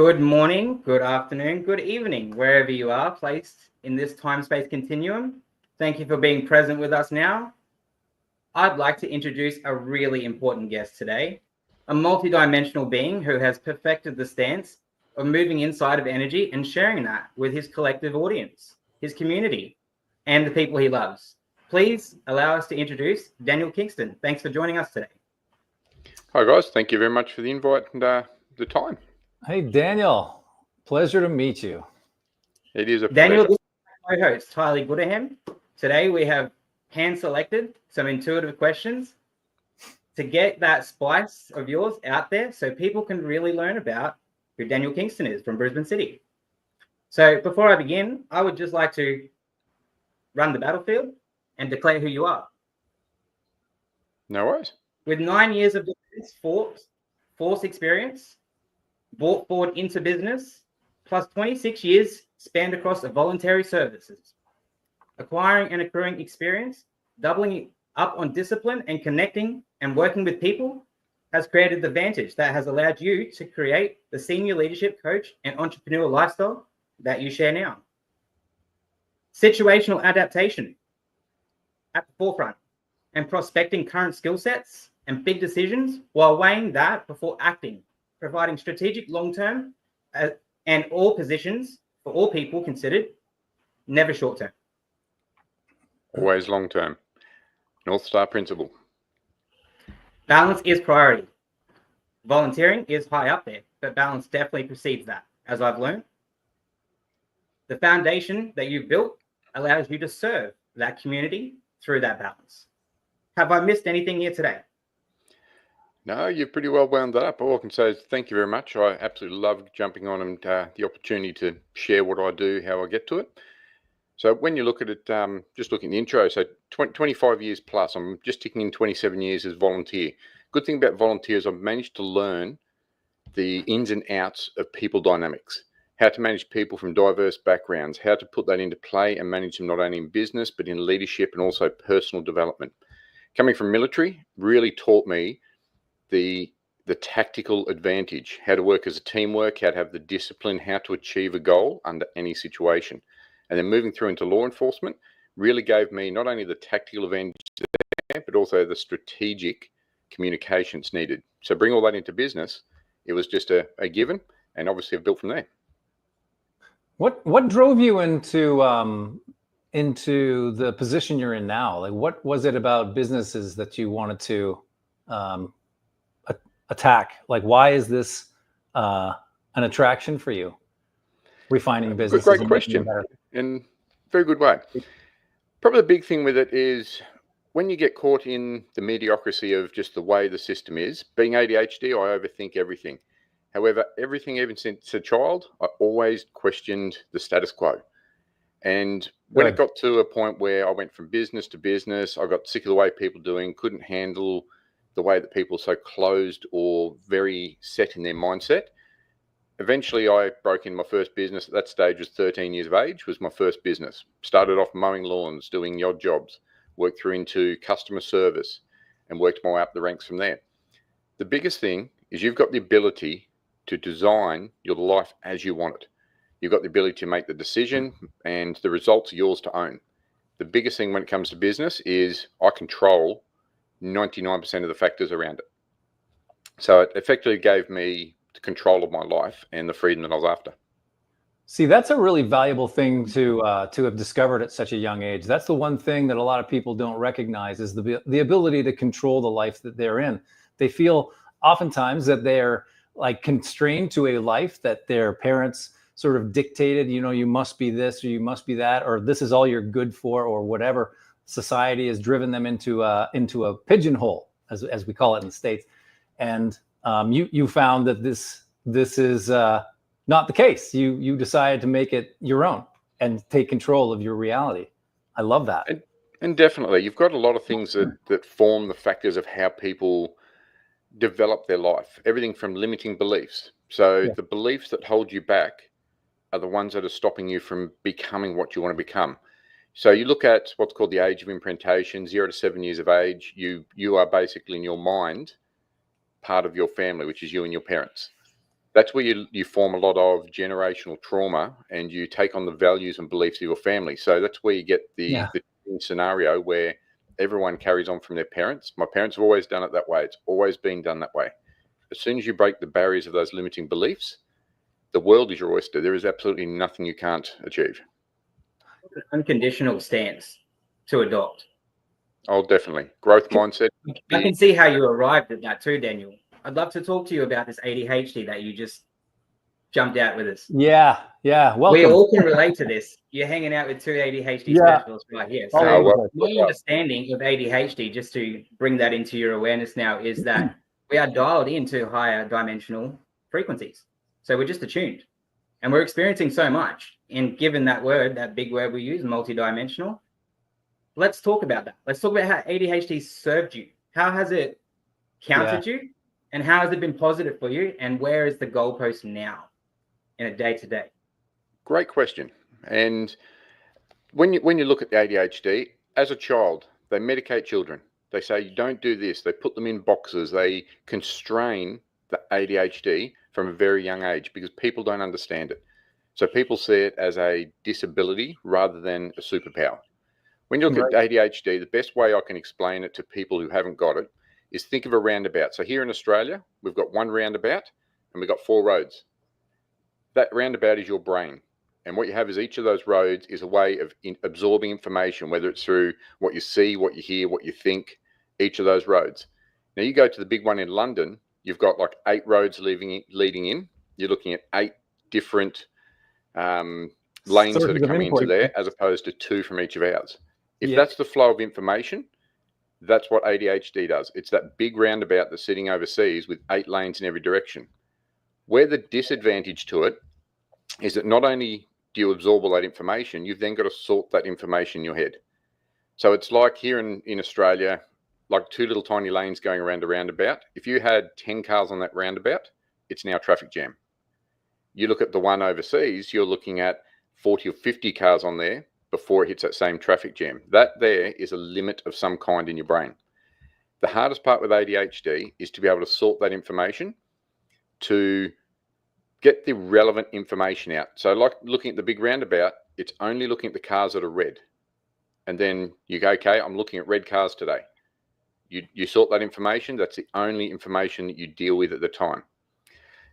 Good morning, good afternoon, good evening, wherever you are placed in this time-space continuum. Thank you for being present with us now. I'd like to introduce a really important guest today, a multidimensional being who has perfected the stance of moving inside of energy and sharing that with his collective audience, his community, and the people he loves. Please allow us to introduce Daniel Kingston. Thanks for joining us today. Hi guys, thank you very much for the invite and the time. Hey Daniel, pleasure to meet you. It is a Daniel, pleasure. this is my co-host, Tylee. Today we have hand-selected some intuitive questions to get that spice of yours out there so people can really learn about who Daniel Kingston is from Brisbane City. So before I begin, I would just like to run the battlefield and declare who you are. No worries. With 9 years of defense force experience, brought forward into business, plus 26 years spanned across voluntary services, acquiring and accruing experience, doubling up on discipline and connecting and working with people has created the advantage that has allowed you to create the senior leadership coach and entrepreneur lifestyle that you share now. Situational adaptation at the forefront and prospecting current skill sets and big decisions while weighing that before acting, providing strategic long-term and all positions for all people considered, never short-term. Always long-term. North Star principle. Balance is priority. Volunteering is high up there, but balance definitely precedes that, as I've learned. The foundation that you've built allows you to serve that community through that balance. Have I missed anything here today? No, you're pretty well wound that up. All I can say is thank you very much. I absolutely love jumping on and the opportunity to share what I do, how I get to it. So when you look at it, just looking at the intro, so 25 years plus, I'm just ticking in 27 years as volunteer. Good thing about volunteers, I've managed to learn the ins and outs of people dynamics, how to manage people from diverse backgrounds, how to put that into play and manage them not only in business, but in leadership and also personal development. Coming from military really taught me the tactical advantage, how to work as a teamwork, how to have the discipline, how to achieve a goal under any situation. And then moving through into law enforcement really gave me not only the tactical advantage there, but also the strategic communications needed. So bring all that into business, it was just a given, and obviously I've built from there. What drove you into the position you're in now? Like, what was it about businesses that you wanted to attack? Like, why is this an attraction for you? Refining business. Great question, and very good way. Probably the big thing with it is when you get caught in the mediocrity of just the way the system is. Being ADHD, I overthink everything. However, everything, even since a child, I always questioned the status quo. And when it got to a point where I went from business to business, I got sick of the way people doing, couldn't handle the way that people are so closed or very set in their mindset. Eventually, I broke in my first business. At that stage, was 13 years of age, was my first business. Started off mowing lawns, doing the odd jobs, worked through into customer service and worked my way up the ranks from there. The biggest thing is you've got the ability to design your life as you want it. You've got the ability to make the decision and the results are yours to own. The biggest thing when it comes to business is I control 99% of the factors around it. So it effectively gave me the control of my life and the freedom that I was after. See, that's a really valuable thing to have discovered at such a young age. That's the one thing that a lot of people don't recognize is the ability to control the life that they're in. They feel oftentimes that they're like constrained to a life that their parents sort of dictated, you know, you must be this or you must be that, or this is all you're good for, or whatever. Society has driven them into a pigeonhole, as we call it in the States. And you found that this is not the case. You decided to make it your own and take control of your reality. I love that. And definitely, you've got a lot of things that form the factors of how people develop their life. Everything from limiting beliefs. So the beliefs that hold you back are the ones that are stopping you from becoming what you want to become. So you look at what's called the age of imprintation, 0 to 7 years of age. You are basically in your mind part of your family, which is you and your parents. That's where you form a lot of generational trauma, and you take on the values and beliefs of your family. So that's where you get the scenario where everyone carries on from their parents. My parents have always done it that way. It's always been done that way. As soon as you break the barriers of those limiting beliefs, the world is your oyster. There is absolutely nothing you can't achieve. Unconditional stance to adopt. Oh, definitely. Growth mindset. I can see how you arrived at that too, Daniel. I'd love to talk to you about this ADHD that you just jumped out with us. Yeah. Welcome. We all can relate to this. You're hanging out with two ADHD specialists right here. So my understanding of ADHD, just to bring that into your awareness now, is that we are dialed into higher dimensional frequencies. So we're just attuned and we're experiencing so much. And given that word, that big word we use, multidimensional, let's talk about that. Let's talk about how ADHD served you. How has it countered you? And how has it been positive for you? And where is the goalpost now in a day-to-day? Great question. And when you look at the ADHD, as a child, they medicate children. They say, you don't do this. They put them in boxes. They constrain the ADHD from a very young age because people don't understand it. So people see it as a disability rather than a superpower. When you look at ADHD, the best way I can explain it to people who haven't got it is think of a roundabout. So here in Australia, we've got one roundabout and we've got 4 roads. That roundabout is your brain. And what you have is each of those roads is a way of absorbing information, whether it's through what you see, what you hear, what you think, each of those roads. Now you go to the big one in London, you've got like 8 roads leading in. You're looking at 8 different lanes that are coming into there as opposed to 2 from each of ours. If that's the flow of information, that's what ADHD does. It's that big roundabout that's sitting overseas with 8 lanes in every direction. Where the disadvantage to it is that not only do you absorb all that information, you've then got to sort that information in your head. So it's like here in Australia, like 2 little tiny lanes going around a roundabout. If you had 10 cars on that roundabout, it's now a traffic jam. You look at the one overseas, you're looking at 40 or 50 cars on there before it hits that same traffic jam. That there is a limit of some kind in your brain. The hardest part with ADHD is to be able to sort that information to get the relevant information out. So like looking at the big roundabout, it's only looking at the cars that are red. And then you go, okay, I'm looking at red cars today. You sort that information. That's the only information that you deal with at the time.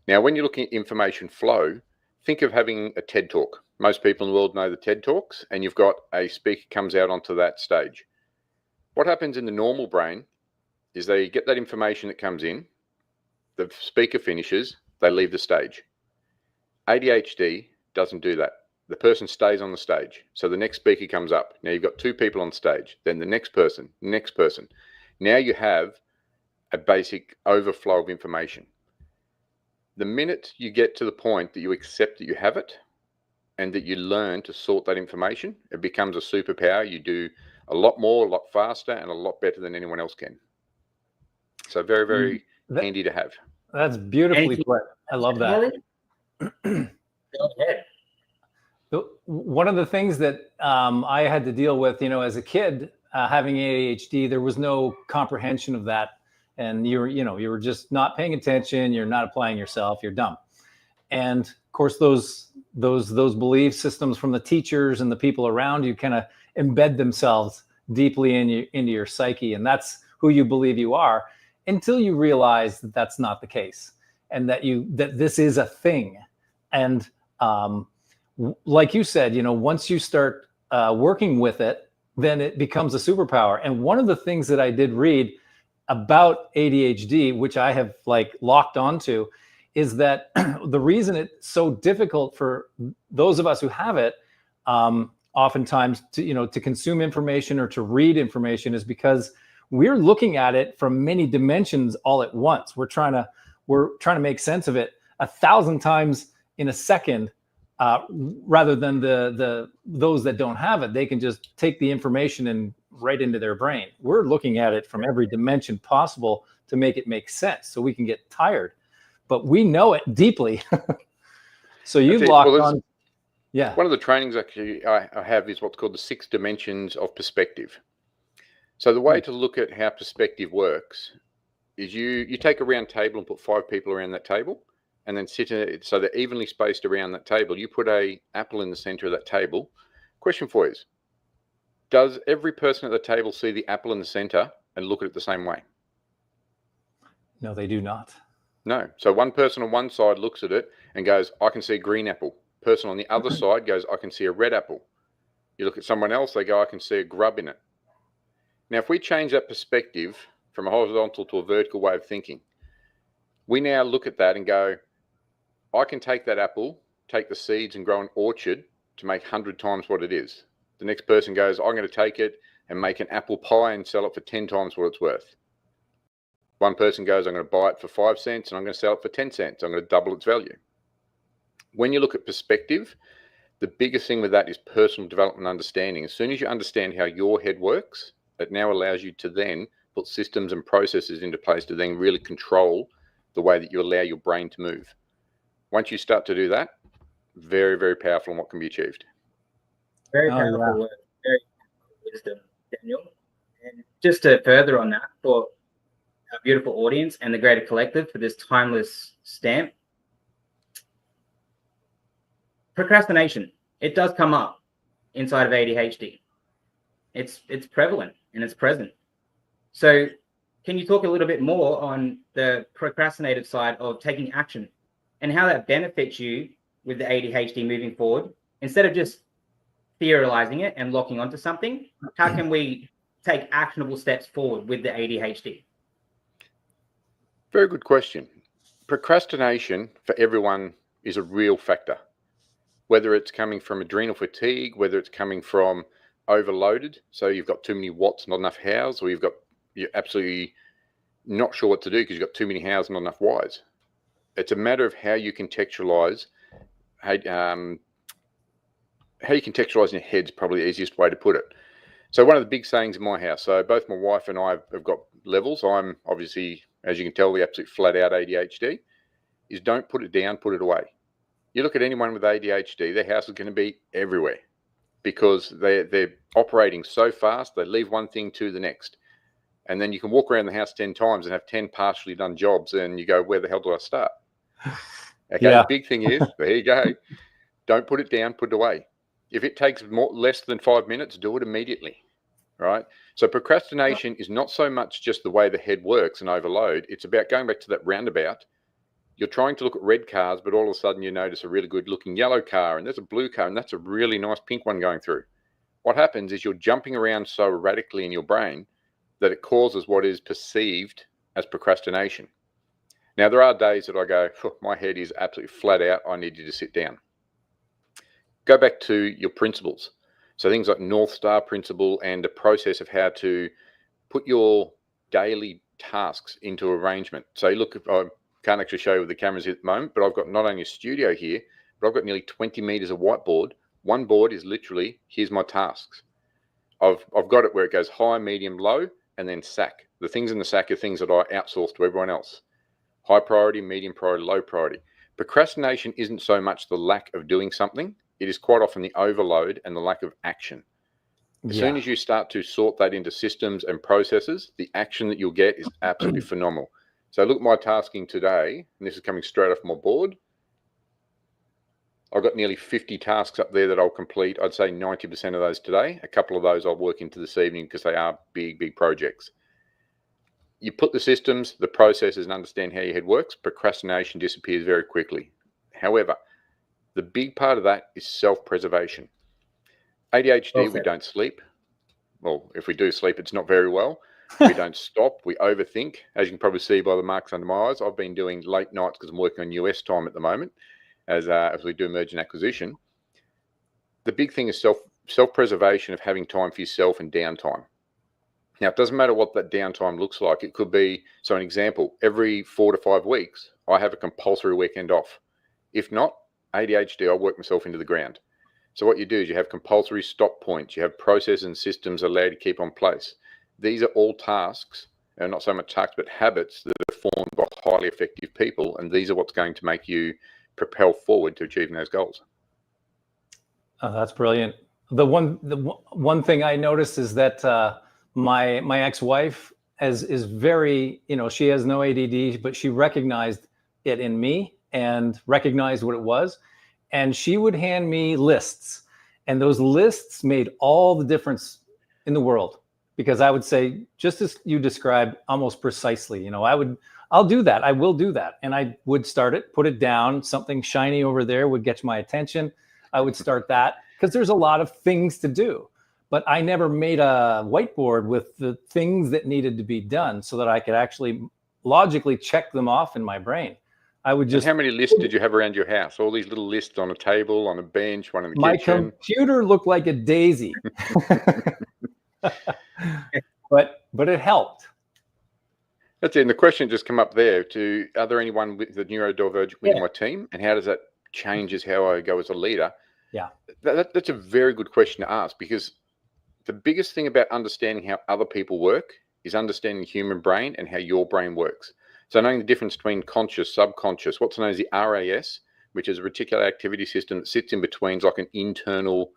Now, when you're looking at information flow, think of having a TED Talk. Most people in the world know the TED Talks, and you've got a speaker comes out onto that stage. What happens in the normal brain is they get that information that comes in, the speaker finishes, they leave the stage. ADHD doesn't do that. The person stays on the stage. So the next speaker comes up. Now you've got 2 people on stage, then the next person, next person. Now you have a basic overflow of information. The minute you get to the point that you accept that you have it and that you learn to sort that information, it becomes a superpower. You do a lot more, a lot faster, and a lot better than anyone else can. So very, very handy to have. That's beautifully put. I love that. Go ahead. One of the things that I had to deal with, as a kid, having ADHD, there was no comprehension of that. And you were just not paying attention. You're not applying yourself. You're dumb. And of course, those belief systems from the teachers and the people around you kind of embed themselves deeply into your psyche. And that's who you believe you are until you realize that that's not the case. And that this is a thing. And like you said, once you start working with it, then it becomes a superpower. And one of the things that I did read about ADHD, which I have locked onto, is that the reason it's so difficult for those of us who have it, oftentimes to consume information or to read information is because we're looking at it from many dimensions all at once. We're trying to make sense of it 1,000 times in a second, rather than those that don't have it. They can just take the information and right into their brain. We're looking at it from every dimension possible to make it make sense, so we can get tired. But we know it deeply. So you've locked on. Yeah. One of the trainings actually I have is what's called the 6 dimensions of perspective. So the way to look at how perspective works is you take a round table and put 5 people around that table, and then sit so they're evenly spaced around that table. You put a apple in the center of that table. Question for you is, does every person at the table see the apple in the center and look at it the same way? No, they do not. No. So one person on one side looks at it and goes, I can see a green apple. Person on the other side goes, I can see a red apple. You look at someone else, they go, I can see a grub in it. Now, if we change that perspective from a horizontal to a vertical way of thinking, we now look at that and go, I can take that apple, take the seeds and grow an orchard to make 100 times what it is. The next person goes, I'm going to take it and make an apple pie and sell it for 10 times what it's worth. One person goes, I'm going to buy it for 5 cents and I'm going to sell it for 10 cents. I'm going to double its value. When you look at perspective, the biggest thing with that is personal development understanding. As soon as you understand how your head works, it now allows you to then put systems and processes into place to then really control the way that you allow your brain to move. Once you start to do that, very, very powerful in what can be achieved. Very powerful word, very powerful wisdom, Daniel. And just to further on that, for our beautiful audience and the greater collective for this timeless stamp, procrastination, it does come up inside of ADHD. It's prevalent and it's present. So can you talk a little bit more on the procrastinative side of taking action and how that benefits you with the ADHD moving forward? Instead of just theorizing it and locking onto something, how can we take actionable steps forward with the ADHD? Very good question. Procrastination for everyone is a real factor. Whether it's coming from adrenal fatigue, whether it's coming from overloaded, so you've got too many watts, not enough hows, or you're absolutely not sure what to do because you've got too many hows, not enough whys. It's a matter of how you contextualize. How you contextualize in your head is probably the easiest way to put it. So one of the big sayings in my house, so both my wife and I have got levels. I'm obviously, as you can tell, the absolute flat out ADHD, is don't put it down, put it away. You look at anyone with ADHD, their house is going to be everywhere because they're operating so fast, they leave one thing to the next. And then you can walk around the house 10 times and have 10 partially done jobs and you go, where the hell do I start? Okay, yeah. The big thing is, there you go, don't put it down, put it away. If it takes less than 5 minutes, do it immediately, right? So procrastination is not so much just the way the head works and overload. It's about going back to that roundabout. You're trying to look at red cars, but all of a sudden you notice a really good looking yellow car and there's a blue car and that's a really nice pink one going through. What happens is you're jumping around so erratically in your brain that it causes what is perceived as procrastination. Now, there are days that I go, my head is absolutely flat out. I need you to sit down. Go back to your principles. So things like North Star principle and a process of how to put your daily tasks into arrangement. So look, I can't actually show you with the cameras here at the moment, but I've got not only a studio here, but I've got nearly 20 meters of whiteboard. One board is literally, here's my tasks. I've got it where it goes high, medium, low, and then SAC. The things in the SAC are things that I outsource to everyone else. High priority, medium priority, low priority. Procrastination isn't so much the lack of doing something. It is quite often the overload and the lack of action. As soon as you start to sort that into systems and processes, the action that you'll get is absolutely phenomenal. So look at my tasking today, and this is coming straight off my board. I've got nearly 50 tasks up there that I'll complete. I'd say 90% of those today. A couple of those I'll work into this evening because they are big, big projects. You put the systems, the processes, and understand how your head works, procrastination disappears very quickly. However, the big part of that is self-preservation. ADHD, we don't sleep. Well, if we do sleep, it's not very well. We don't stop. We overthink. As you can probably see by the marks under my eyes, I've been doing late nights because I'm working on US time at the moment as we do merge and acquisition. The big thing is self-preservation of having time for yourself and downtime. Now, it doesn't matter what that downtime looks like. It could be, so an example, every 4 to 5 weeks, I have a compulsory weekend off. If not, ADHD, I work myself into the ground. So what you do is you have compulsory stop points. You have processes and systems allowed to keep on place. These are all tasks, and not so much tasks, but habits that are formed by highly effective people. And these are what's going to make you propel forward to achieving those goals. Oh, that's brilliant. The one thing I noticed is that my ex-wife is very, she has no ADD, but she recognized it in me and recognized what it was. And she would hand me lists, and those lists made all the difference in the world, because I would say, just as you described, almost precisely, you know, I'll do that. I will do that. And I would start it, put it down, something shiny over there would get my attention. I would start that, because there's a lot of things to do. But I never made a whiteboard with the things that needed to be done so that I could actually logically check them off in my brain. I would just. And how many lists did you have around your house? All these little lists on a table, on a bench, one in the My kitchen? computer looked like a daisy. but it helped. That's it. And the question just come up there are there anyone with the neurodivergent within my team? And how does that changes how I go as a leader? Yeah. That's a very good question to ask, because the biggest thing about understanding how other people work is understanding the human brain and how your brain works. So knowing the difference between conscious, subconscious, what's known as the RAS, which is a reticular activity system that sits in between, like an internal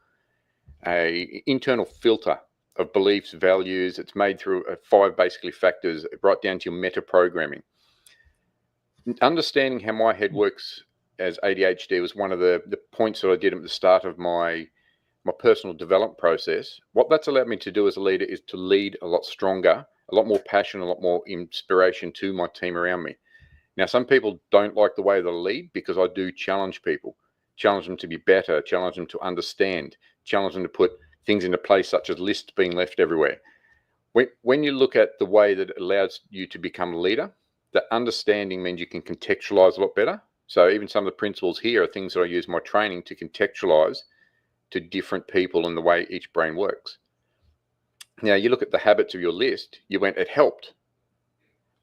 filter of beliefs, values. It's made through 5 basically factors, right down to your meta programming. Understanding how my head works as ADHD was one of the points that I did at the start of my personal development process. What that's allowed me to do as a leader is to lead a lot stronger, a lot more passion, a lot more inspiration to my team around me. Now, some people don't like the way that I lead, because I do challenge people, challenge them to be better, challenge them to understand, challenge them to put things into place, such as lists being left everywhere. When you look at the way that it allows you to become a leader, that understanding means you can contextualize a lot better. So even some of the principles here are things that I use in my training to contextualize to different people and the way each brain works. Now, you look at the habits of your list, you went, it helped.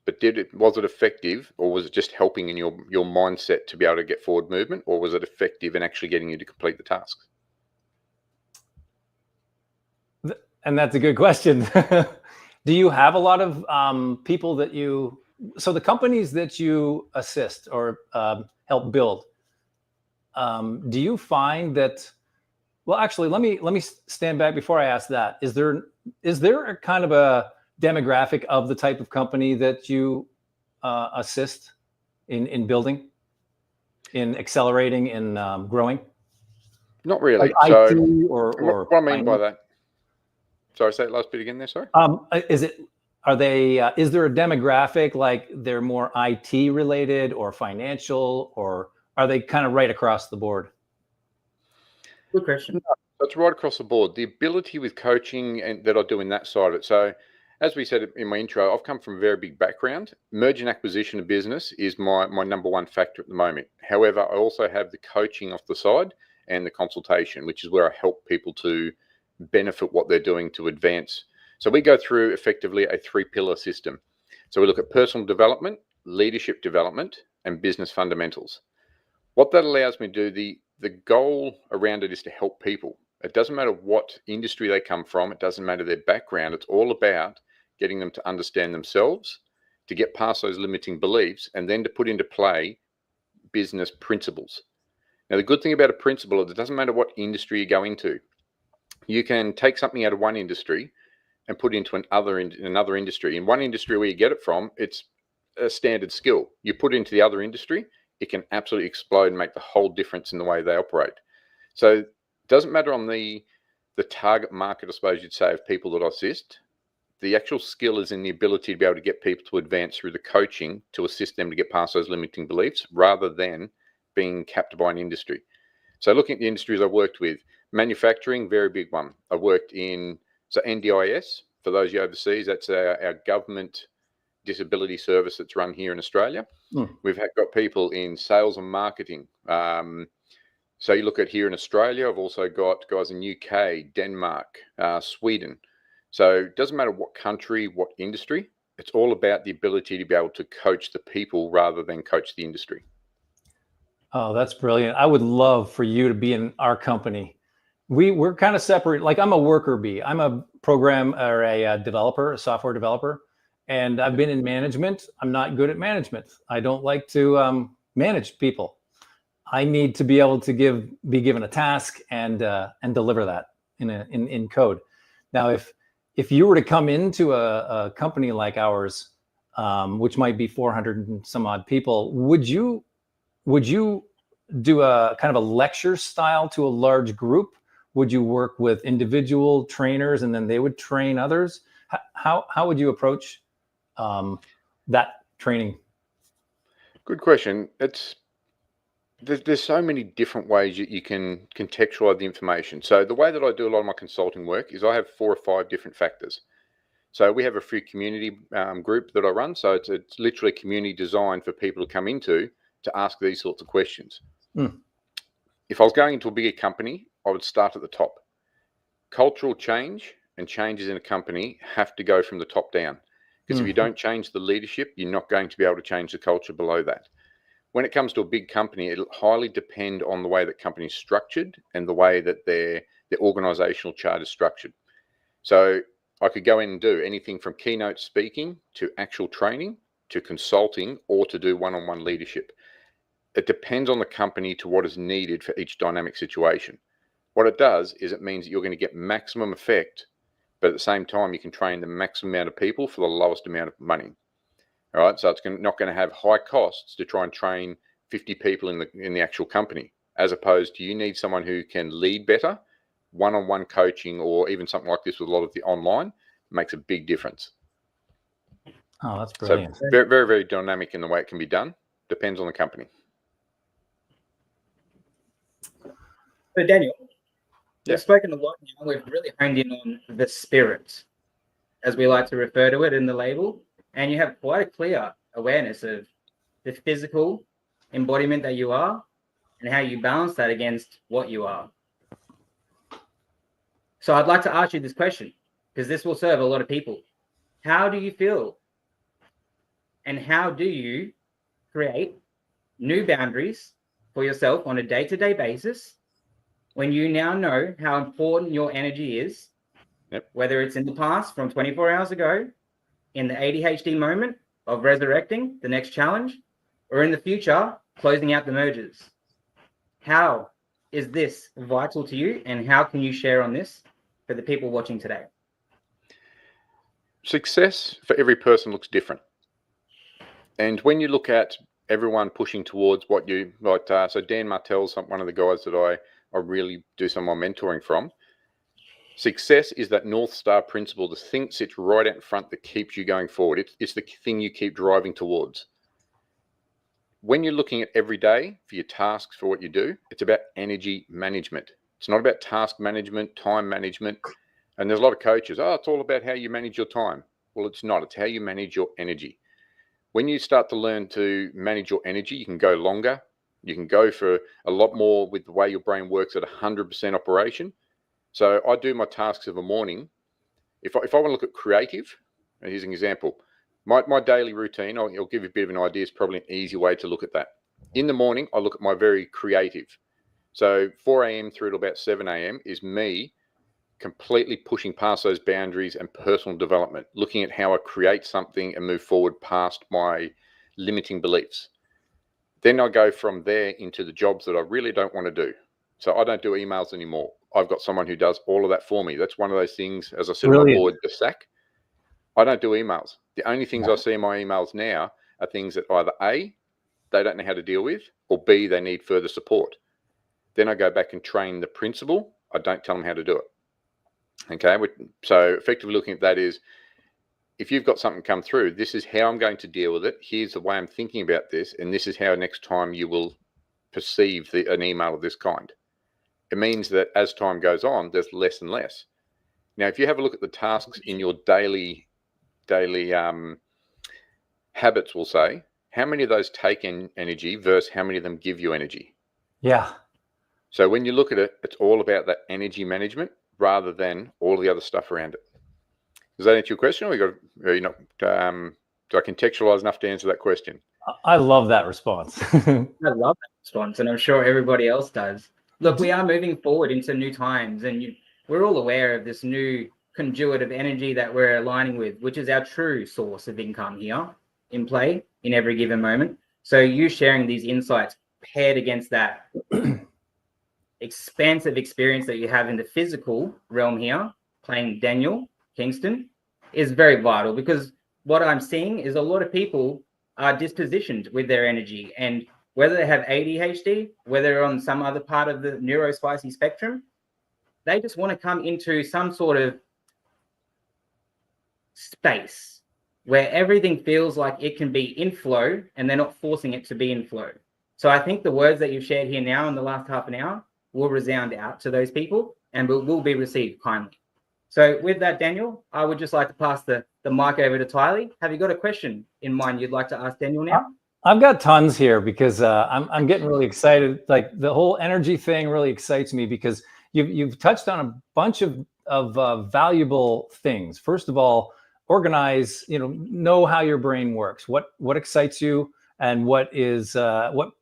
But was it effective, or was it just helping in your mindset to be able to get forward movement, or was it effective in actually getting you to complete the tasks? And that's a good question. Do you have a lot of people that so the companies that you assist or help build, do you find that, well, actually, let me stand back before I ask that. Is there a kind of a demographic of the type of company that you assist in building, in accelerating, in growing? Not really. Like So IT or what I mean by that, sorry, say that last bit again there, sorry. Is there a demographic, like they're more IT related or financial, or are they kind of right across the board? Good question. That's right across the board. The ability with coaching and that I do in that side of it. So as we said in my intro, I've come from a very big background. Merger and acquisition of business is my number one factor at the moment. However, I also have the coaching off the side and the consultation, which is where I help people to benefit what they're doing to advance. So we go through effectively a 3-pillar system. So we look at personal development, leadership development, and business fundamentals. What that allows me to do, the goal around it is to help people. It doesn't matter what industry they come from. It doesn't matter their background. It's all about getting them to understand themselves, to get past those limiting beliefs, and then to put into play business principles. Now, the good thing about a principle is it doesn't matter what industry you go into. You can take something out of one industry and put it into another industry. In one industry where you get it from, it's a standard skill. You put it into the other industry, it can absolutely explode and make the whole difference in the way they operate. So it doesn't matter on the target market, I suppose you'd say, of people that I assist. The actual skill is in the ability to be able to get people to advance through the coaching to assist them to get past those limiting beliefs, rather than being capped by an industry. So looking at the industries I've worked with, manufacturing, very big one. I've worked in, so NDIS, for those of you overseas, that's our government disability service that's run here in Australia. We've got people in sales and marketing. So you look at here in Australia, I've also got guys in UK, Denmark, Sweden. So it doesn't matter what country, what industry, it's all about the ability to be able to coach the people rather than coach the industry. Oh, that's brilliant. I would love for you to be in our company. We're kind of separate. Like, I'm a worker bee. I'm a program or a developer, a software developer, and I've been in management. I'm not good at management. I don't like to manage people. I need to be able to be given a task and deliver that in code. Now, if you were to come into a company like ours, which might be 400 and some odd people, would you would you do a kind of a lecture style to a large group? Would you work with individual trainers and then they would train others? How would you approach that training? Good question. There's so many different ways you can contextualize the information. So the way that I do a lot of my consulting work is I have 4 or 5 different factors. So we have a free community group that I run. So it's literally community designed for people to come into to ask these sorts of questions. If I was going into a bigger company, I would start at the top. Cultural change and changes in a company have to go from the top down. Because if you don't change the leadership, you're not going to be able to change the culture below that. When it comes to a big company, it'll highly depend on the way that company is structured and the way that their organizational chart is structured. So I could go in and do anything from keynote speaking to actual training to consulting or to do one-on-one leadership. It depends on the company to what is needed for each dynamic situation. What it does is it means that you're going to get maximum effect, but at the same time, you can train the maximum amount of people for the lowest amount of money. All right, so it's not going to have high costs to try and train 50 people in the actual company, as opposed to you need someone who can lead better. One-on-one coaching or even something like this with a lot of the online makes a big difference. Oh, that's brilliant. So very, very, very dynamic in the way it can be done. Depends on the company. So Daniel, we've spoken a lot now. We've really honed in on the spirit, as we like to refer to it in the label. And you have quite a clear awareness of the physical embodiment that you are and how you balance that against what you are. So I'd like to ask you this question, because this will serve a lot of people. How do you feel? And how do you create new boundaries for yourself on a day-to-day basis when you now know how important your energy is, whether it's in the past from 24 hours ago, in the ADHD moment of resurrecting the next challenge, or in the future, closing out the mergers? How is this vital to you, and how can you share on this for the people watching today? Success for every person looks different. And when you look at everyone pushing towards what you like, so Dan Martell's one of the guys that I really do some of my mentoring from. Success is that North Star principle, the thing that sits right out in front that keeps you going forward. It's the thing you keep driving towards. When you're looking at every day for your tasks, for what you do, it's about energy management. It's not about task management, time management. And there's a lot of coaches, it's all about how you manage your time. Well, it's not. It's how you manage your energy. When you start to learn to manage your energy, you can go longer. You can go for a lot more with the way your brain works at 100% operation. So I do my tasks of a morning. If I want to look at creative, and here's an example. My daily routine, I'll give you a bit of an idea, is probably an easy way to look at that. In the morning, I look at my very creative. So 4 a.m. through to about 7 a.m. is me completely pushing past those boundaries and personal development, looking at how I create something and move forward past my limiting beliefs. Then I go from there into the jobs that I really don't want to do. So I don't do emails anymore. I've got someone who does all of that for me. That's one of those things, as I said on my board, the sack. I don't do emails. The only things I see in my emails now are things that either A, they don't know how to deal with, or B, they need further support. Then I go back and train the principal. I don't tell them how to do it. Okay, so effectively looking at that is, if you've got something come through, this is how I'm going to deal with it. Here's the way I'm thinking about this, and this is how next time you will perceive an email of this kind. It means that as time goes on, there's less and less. Now, if you have a look at the tasks in your daily habits, we'll say, how many of those take in energy versus how many of them give you energy? Yeah. So when you look at it, it's all about that energy management rather than all the other stuff around it. Does that answer your question, or do I contextualize enough to answer that question? I love that response. I love that response, and I'm sure everybody else does. Look, we are moving forward into new times, and we're all aware of this new conduit of energy that we're aligning with, which is our true source of income here in play in every given moment. So you sharing these insights paired against that expansive experience that you have in the physical realm here, playing Daniel Kingston, is very vital, because what I'm seeing is a lot of people are dispositioned with their energy, and whether they have ADHD, whether they're on some other part of the neurospicy spectrum, they just want to come into some sort of space where everything feels like it can be in flow and they're not forcing it to be in flow. So I think the words that you've shared here now in the last half an hour will resound out to those people and will be received kindly. So with that, Daniel, I would just like to pass the mic over to Tylee. Have you got a question in mind you'd like to ask Daniel now? I've got tons here because I'm getting really excited. Like the whole energy thing really excites me because you've touched on a bunch of valuable things. First of all, organize, know how your brain works, what excites you, and what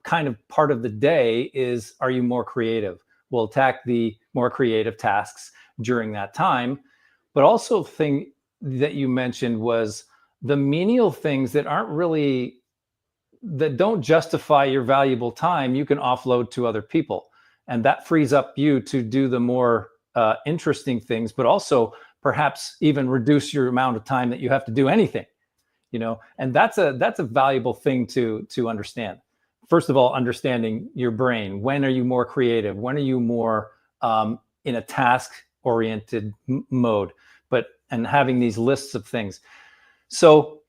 kind of part of the day are you more creative? We'll attack the more creative tasks during that time. But also thing that you mentioned was the menial things that don't justify your valuable time, you can offload to other people. And that frees up you to do the more interesting things, but also perhaps even reduce your amount of time that you have to do anything, and that's a valuable thing to understand. First of all, understanding your brain. When are you more creative? When are you more in a task-oriented mode? And having these lists of things. So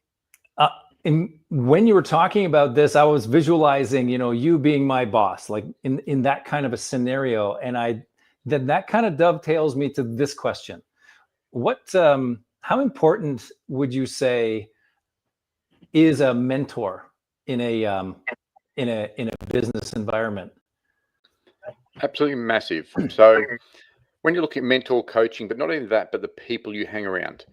when you were talking about this, I was visualizing, you being my boss, like in that kind of a scenario. And then that kind of dovetails me to this question. How important would you say is a mentor in a business environment? Absolutely massive. So when you look at mentor coaching, but not only that, but the people you hang around.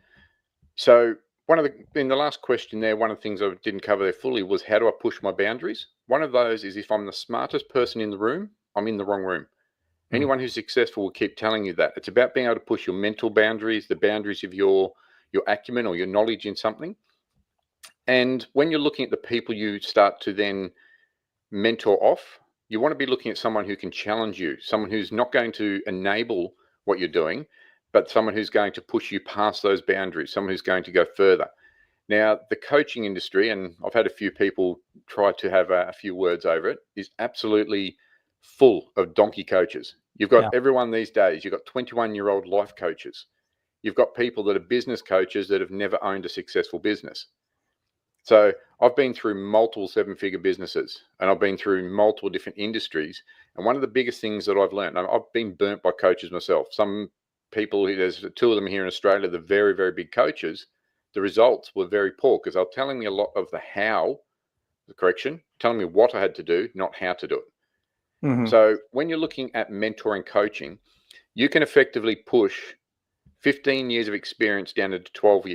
So in the last question there, one of the things I didn't cover there fully was how do I push my boundaries? One of those is if I'm the smartest person in the room, I'm in the wrong room. Anyone who's successful will keep telling you that. It's about being able to push your mental boundaries, the boundaries of your acumen or your knowledge in something. And when you're looking at the people you start to then mentor off, you want to be looking at someone who can challenge you, someone who's not going to enable what you're doing, but someone who's going to push you past those boundaries, someone who's going to go further. Now, the coaching industry, and I've had a few people try to have a few words over it, is absolutely full of donkey coaches. You've got everyone these days. You've got 21-year-old life coaches. You've got people that are business coaches that have never owned a successful business. So I've been through multiple seven-figure businesses and I've been through multiple different industries. And one of the biggest things that I've learned, I've been burnt by coaches myself. Some people, there's two of them here in Australia, the very, very big coaches, the results were very poor because they were telling me a lot of telling me what I had to do, not how to do it. Mm-hmm. So when you're looking at mentoring coaching, you can effectively push 15 years of experience down to 12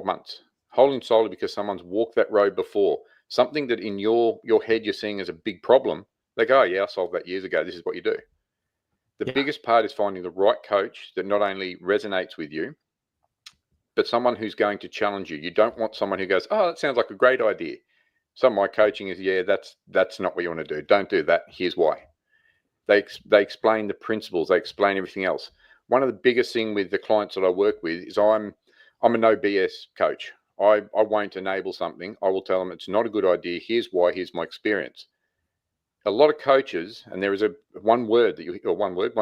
months. Wholly and solely because someone's walked that road before. Something that in your head you're seeing as a big problem, they go, oh yeah, I solved that years ago. This is what you do. The biggest part is finding the right coach that not only resonates with you, but someone who's going to challenge you. You don't want someone who goes, oh, that sounds like a great idea. Some of my coaching is, that's not what you want to do. Don't do that. Here's why. They explain the principles. They explain everything else. One of the biggest thing with the clients that I work with is I'm a no BS coach. I won't enable something. I will tell them it's not a good idea. Here's why. Here's my experience. A lot of coaches, and there is one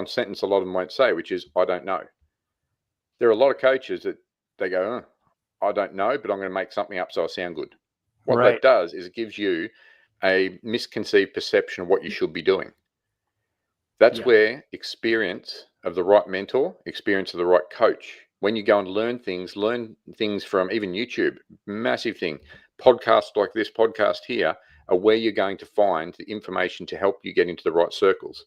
sentence a lot of them won't say, which is, I don't know. There are a lot of coaches that they go, I don't know, but I'm going to make something up so I sound good. What that does is it gives you a misconceived perception of what you should be doing. That's where experience of the right mentor, experience of the right coach. When you go and learn things from even YouTube, massive thing. Podcasts like this podcast here are where you're going to find the information to help you get into the right circles.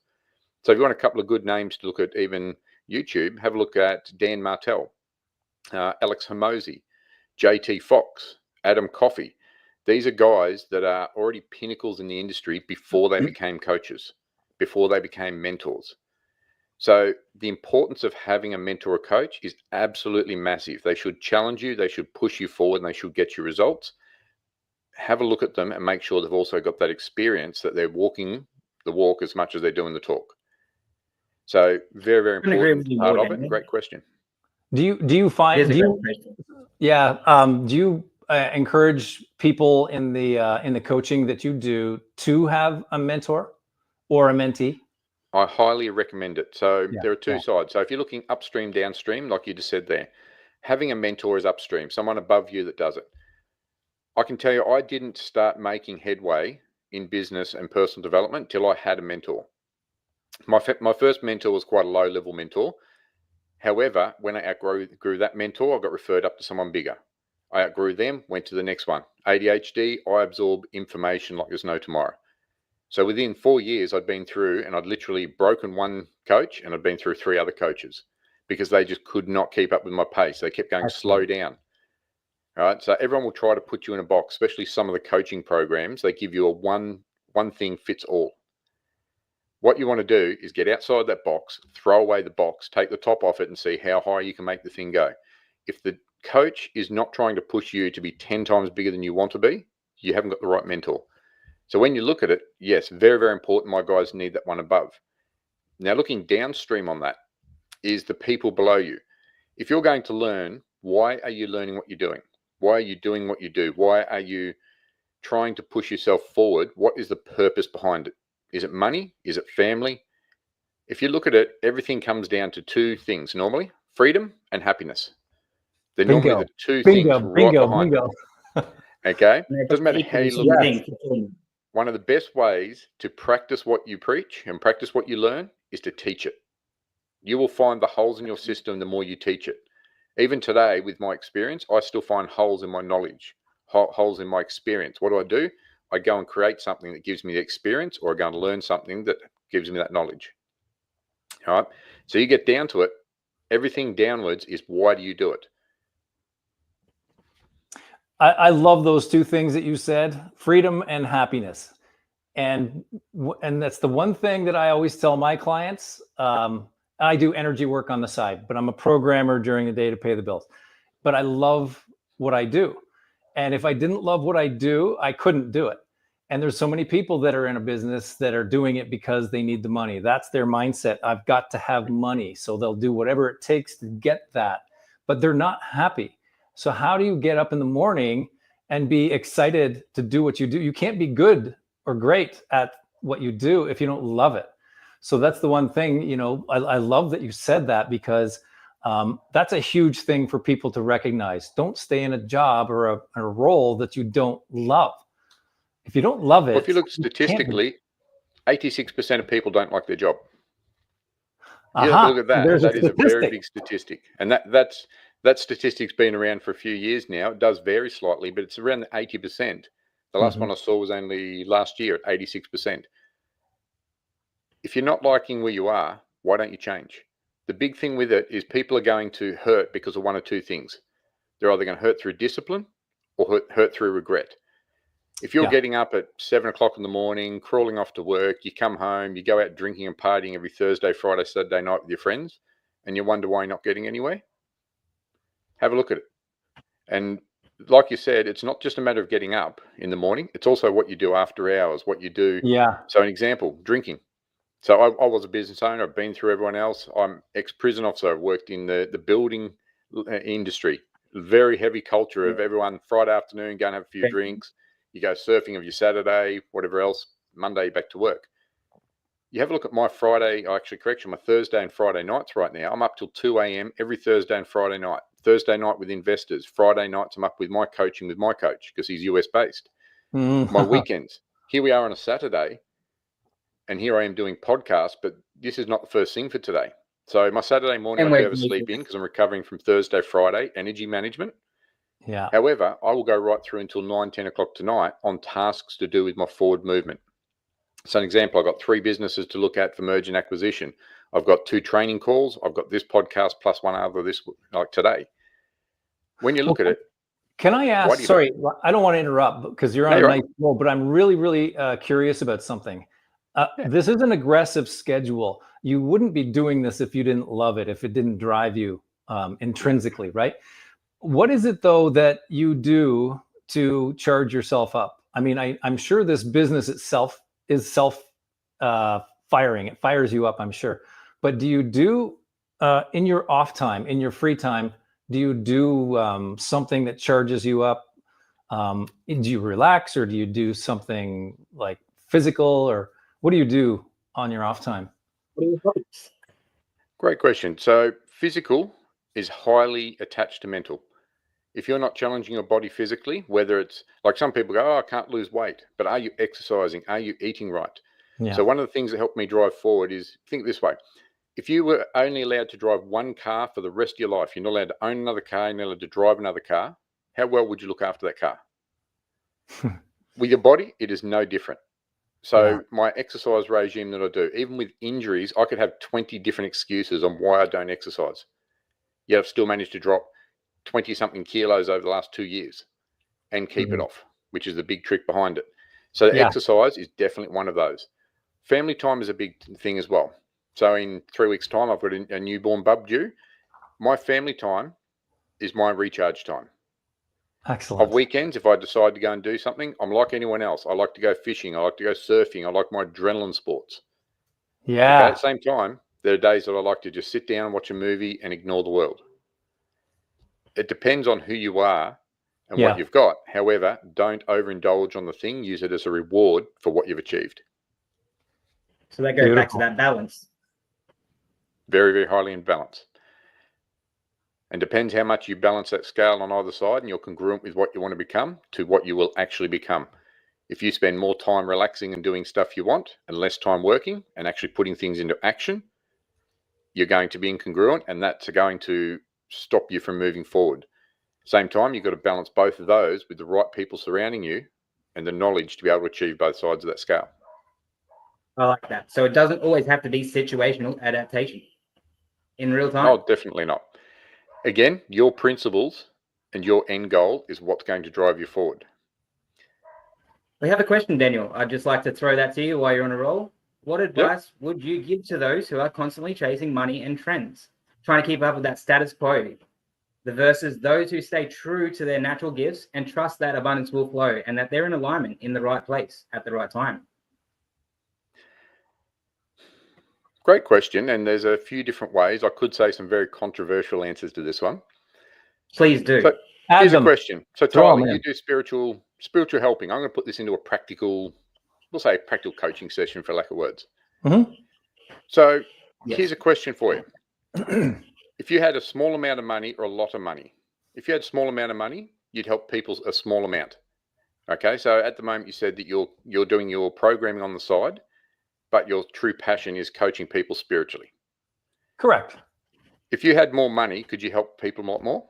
So if you want a couple of good names to look at even YouTube, have a look at Dan Martell, Alex Hormozi, JT Fox, Adam Coffey. These are guys that are already pinnacles in the industry before they became coaches, before they became mentors. So the importance of having a mentor or coach is absolutely massive. They should challenge you, they should push you forward, and they should get you results. Have a look at them and make sure they've also got that experience, that they're walking the walk as much as they're doing the talk. So very, very important part of it. Great question. Do you find, do you encourage people in the coaching that you do to have a mentor or a mentee? I highly recommend it. So Yeah, there are two sides. So if you're looking upstream, downstream, like you just said there, having a mentor is upstream, someone above you that does it. I can tell you, I didn't start making headway in business and personal development till I had a mentor. My first mentor was quite a low-level mentor. However, when I outgrew that mentor, I got referred up to someone bigger. I outgrew them, went to the next one. ADHD, I absorb information like there's no tomorrow. So within 4 years, I'd been through, and I'd literally broken one coach, and I'd been through 3 other coaches because they just could not keep up with my pace. They kept going, slow down. All right. So everyone will try to put you in a box, especially some of the coaching programs. They give you a one thing fits all. What you want to do is get outside that box, throw away the box, take the top off it, and see how high you can make the thing go. If the coach is not trying to push you to be 10 times bigger than you want to be, you haven't got the right mentor. So when you look at it, yes, very, very important. My guys need that one above. Now, looking downstream on that is the people below you. If you're going to learn, why are you learning what you're doing? Why are you doing what you do? Why are you trying to push yourself forward? What is the purpose behind it? Is it money? Is it family? If you look at it, everything comes down to 2 things normally: freedom and happiness. They're normally the 2 things right behind it. Okay? Doesn't matter how you look at it. One of the best ways to practice what you preach and practice what you learn is to teach it. You will find the holes in your system the more you teach it. Even today, with my experience, I still find holes in my knowledge, holes in my experience. What do? I go and create something that gives me the experience, or I go and learn something that gives me that knowledge. All right. So you get down to it. Everything downwards is, why do you do it? I love those 2 things that you said: freedom and happiness. And that's the one thing that I always tell my clients. I do energy work on the side, but I'm a programmer during the day to pay the bills. But I love what I do. And if I didn't love what I do, I couldn't do it. And there's so many people that are in a business that are doing it because they need the money. That's their mindset. I've got to have money. So they'll do whatever it takes to get that, but they're not happy. So how do you get up in the morning and be excited to do what you do? You can't be good or great at what you do if you don't love it. So that's the one thing, I love that you said that, because that's a huge thing for people to recognize. Don't stay in a job or a role that you don't love. If you don't love it, well, if you look statistically, 86% of people don't like their job. You have a look at that. That is a very big statistic. And that statistic's been around for a few years now. It does vary slightly, but it's around the 80%. The last one I saw was only last year at 86%. If you're not liking where you are, why don't you change? The big thing with it is people are going to hurt because of one or 2 things. They're either going to hurt through discipline or hurt through regret. If you're getting up at 7 o'clock in the morning, crawling off to work, you come home, you go out drinking and partying every Thursday, Friday, Saturday night with your friends, and you wonder why you're not getting anywhere, have a look at it. And like you said, it's not just a matter of getting up in the morning. It's also what you do after hours, what you do. Yeah. So an example, drinking. So I was a business owner. I've been through everyone else. I'm ex-prison officer. I've worked in the building industry. Very heavy culture of everyone Friday afternoon, go and have a few drinks. You go surfing of your Saturday, whatever else, Monday back to work. You have a look at my my Thursday and Friday nights right now. I'm up till 2 a.m. every Thursday and Friday night. Thursday night with investors. Friday nights I'm up with my coaching with my coach because he's US based. My weekends. Here we are on a Saturday, and here I am doing podcasts, but this is not the first thing for today. So my Saturday morning, I do have a sleep in because I'm recovering from Thursday, Friday, energy management. Yeah. However, I will go right through until 9, 10 o'clock tonight on tasks to do with my forward movement. So an example, I've got 3 businesses to look at for merger and acquisition. I've got 2 training calls. I've got this podcast plus one other like today. When you look at it. Can I ask, sorry, I don't want to interrupt because you're on a nice roll, but I'm really, really curious about something. This is an aggressive schedule. You wouldn't be doing this if you didn't love it, if it didn't drive you intrinsically, right? What is it though that you do to charge yourself up? I mean, I'm sure this business itself is firing. It fires you up, I'm sure. But do you do in your off time, in your free time, do you do something that charges you up? Do you relax, or do you do something like physical, or what do you do on your off time? What are your hobbies? Great question. So physical is highly attached to mental. If you're not challenging your body physically, whether it's like some people go, oh, I can't lose weight, but are you exercising? Are you eating right? Yeah. So one of the things that helped me drive forward is think this way. If you were only allowed to drive one car for the rest of your life, you're not allowed to own another car, you're not allowed to drive another car, how well would you look after that car? With your body, it is no different. So my exercise regime that I do, even with injuries, I could have 20 different excuses on why I don't exercise. Yet I've still managed to drop 20-something kilos over the last 2 years and keep it off, which is the big trick behind it. So exercise is definitely one of those. Family time is a big thing as well. So in 3 weeks' time, I've got a newborn bub due. My family time is my recharge time. Excellent. Of weekends, if I decide to go and do something, I'm like anyone else. I like to go fishing. I like to go surfing. I like my adrenaline sports. Yeah. Okay, at the same time, there are days that I like to just sit down and watch a movie and ignore the world. It depends on who you are and what you've got. However, don't overindulge on the thing. Use it as a reward for what you've achieved. So that goes back to that balance. Very, very highly in balance. And depends how much you balance that scale on either side and you're congruent with what you want to become to what you will actually become. If you spend more time relaxing and doing stuff you want and less time working and actually putting things into action, you're going to be incongruent, and that's going to stop you from moving forward. Same time, you've got to balance both of those with the right people surrounding you and the knowledge to be able to achieve both sides of that scale. I like that. So it doesn't always have to be situational adaptation in real time. Oh, definitely not. Again, your principles and your end goal is what's going to drive you forward. We have a question, Daniel. I'd just like to throw that to you while you're on a roll. What advice would you give to those who are constantly chasing money and trends, trying to keep up with that status quo, versus those who stay true to their natural gifts and trust that abundance will flow and that they're in alignment in the right place at the right time? Great question. And there's a few different ways. I could say some very controversial answers to this one. Please do. So here's a question. So Tylee, you do spiritual helping. I'm going to put this into a practical, we'll say practical coaching session for lack of words. So here's a question for you. If you had a small amount of money or a lot of money, if you had a small amount of money, you'd help people a small amount. Okay. So at the moment you said that you're doing your programming on the side, but your true passion is coaching people spiritually. Correct. If you had more money, could you help people a lot more?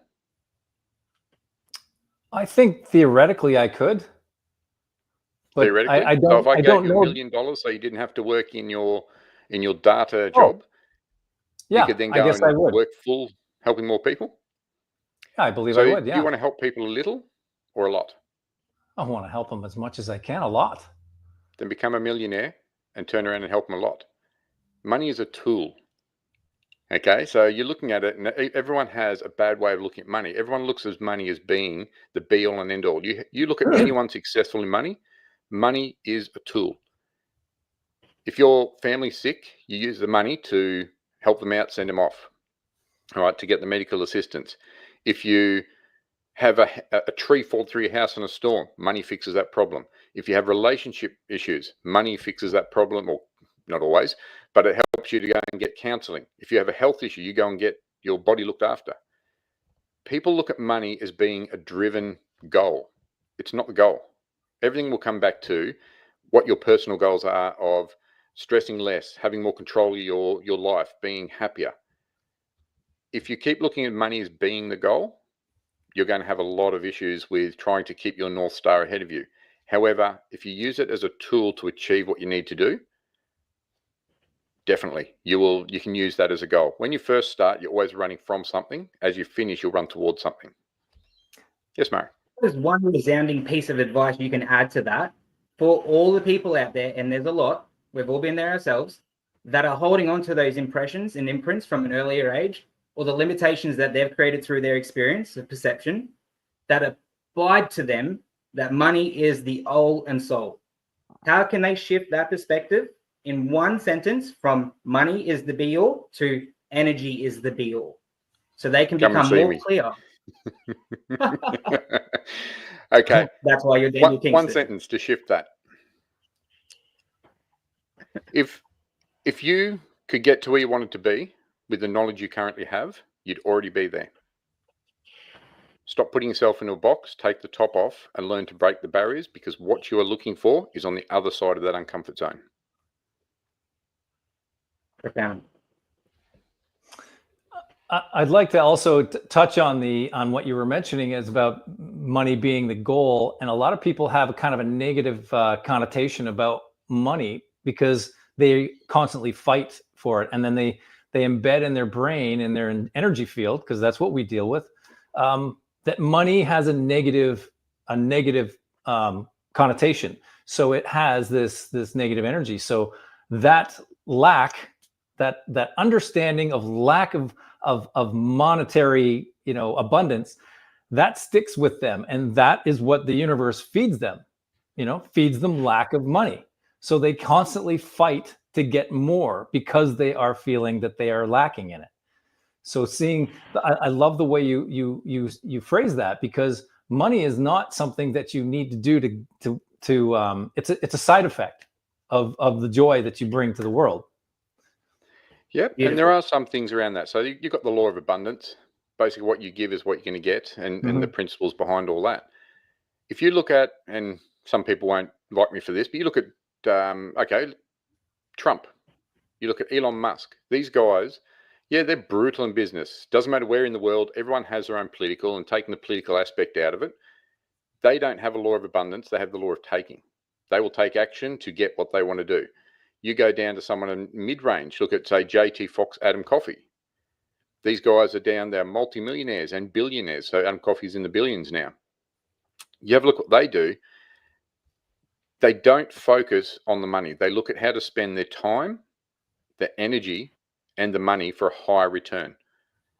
I think theoretically I could. But theoretically? I don't, so if I gave you know. $1 million so you didn't have to work in your data job, you could then go and work full helping more people? Yeah, I believe I would, do you want to help people a little or a lot? I want to help them as much as I can, a lot. Then become a millionaire and turn around and help them a lot. Money is a tool. Okay, so you're looking at it, and everyone has a bad way of looking at money. Everyone looks at money as being the be-all and end-all. You look at anyone successful in money, money is a tool. If your family's sick, you use the money to help them out, send them off, all right, to get the medical assistance. If you have a tree fall through your house in a storm, money fixes that problem. If you have relationship issues, money fixes that problem, or not always, but it helps you to go and get counseling. If you have a health issue, you go and get your body looked after. People look at money as being a driven goal. It's not the goal. Everything will come back to what your personal goals are of stressing less, having more control of your life, being happier. If you keep looking at money as being the goal, you're going to have a lot of issues with trying to keep your North Star ahead of you. However, if you use it as a tool to achieve what you need to do, definitely, you can use that as a goal. When you first start, you're always running from something. As you finish, you'll run towards something. Yes, Mary. There's one resounding piece of advice you can add to that for all the people out there, and there's a lot, we've all been there ourselves, that are holding on to those impressions and imprints from an earlier age, or the limitations that they've created through their experience of perception, that abide to them that money is the all and soul. How can they shift that perspective in one sentence from money is the be all to energy is the be all, so they can become more clear? Okay. That's why you're Daniel Kingston. One sentence to shift that. If you could get to where you wanted to be with the knowledge you currently have, you'd already be there. Stop putting yourself into a box, take the top off, and learn to break the barriers, because what you are looking for is on the other side of that uncomfort zone. Profound. I'd like to also touch on what you were mentioning is about money being the goal, and a lot of people have a kind of a negative connotation about money because they constantly fight for it, and then they embed in their brain, in their energy field, because that's what we deal with, that money has a negative connotation. So it has this negative energy. So that lack, that understanding of lack of monetary, abundance, that sticks with them, and that is what the universe feeds them. Feeds them lack of money. So they constantly fight to get more because they are feeling that they are lacking in it. So I love the way you phrase that, because money is not something that you need to do to it's a side effect of the joy that you bring to the world. Yep. Beautiful. And there are some things around that. So you've got the law of abundance. Basically, what you give is what you're going to get, and the principles behind all that. If you look at, and some people won't like me for this, but you look at, Trump. You look at Elon Musk. These guys, yeah, they're brutal in business. Doesn't matter where in the world, everyone has their own political, and taking the political aspect out of it, they don't have a law of abundance. They have the law of taking. They will take action to get what they want to do. You go down to someone in mid-range, look at, say, JT Fox, Adam Coffey. These guys are down there, multi-millionaires and billionaires. So Adam Coffey's in the billions now. You have a look what they do. They don't focus on the money. They look at how to spend their time, their energy, and the money for a higher return.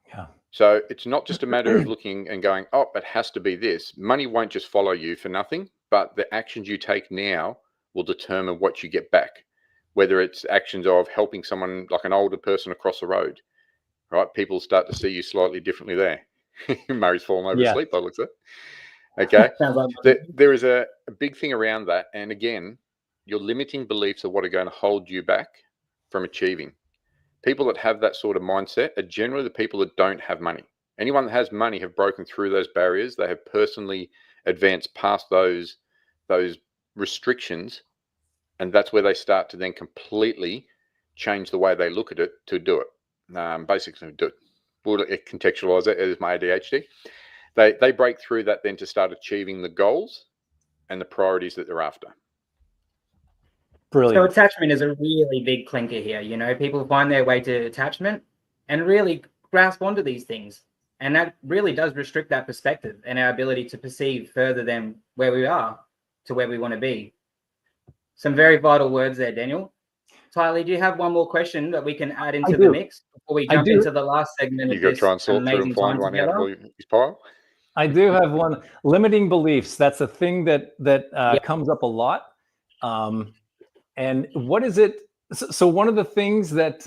Yeah. So it's not just a matter of looking and going, oh, it has to be this. Money won't just follow you for nothing, but the actions you take now will determine what you get back. Whether it's actions of helping someone, like an older person across the road, right? People start to see you slightly differently there. Murray's fallen over asleep, by the looks of it. Okay. There is a big thing around that. And again, your limiting beliefs are what are going to hold you back from achieving. People that have that sort of mindset are generally the people that don't have money. Anyone that has money have broken through those barriers. They have personally advanced past those restrictions. And that's where they start to then completely change the way they look at it to do it. Basically, do it. We'll contextualize it as my ADHD. They break through that then to start achieving the goals and the priorities that they're after. Brilliant. So attachment is a really big clinker here. People find their way to attachment and really grasp onto these things. And that really does restrict that perspective and our ability to perceive further than where we are to where we want to be. Some very vital words there, Daniel. Tylee, do you have one more question that we can add into the mix before we jump into the last segment of this amazing time together? I do have one. Limiting beliefs. That's a thing that comes up a lot. And what is it? So one of the things that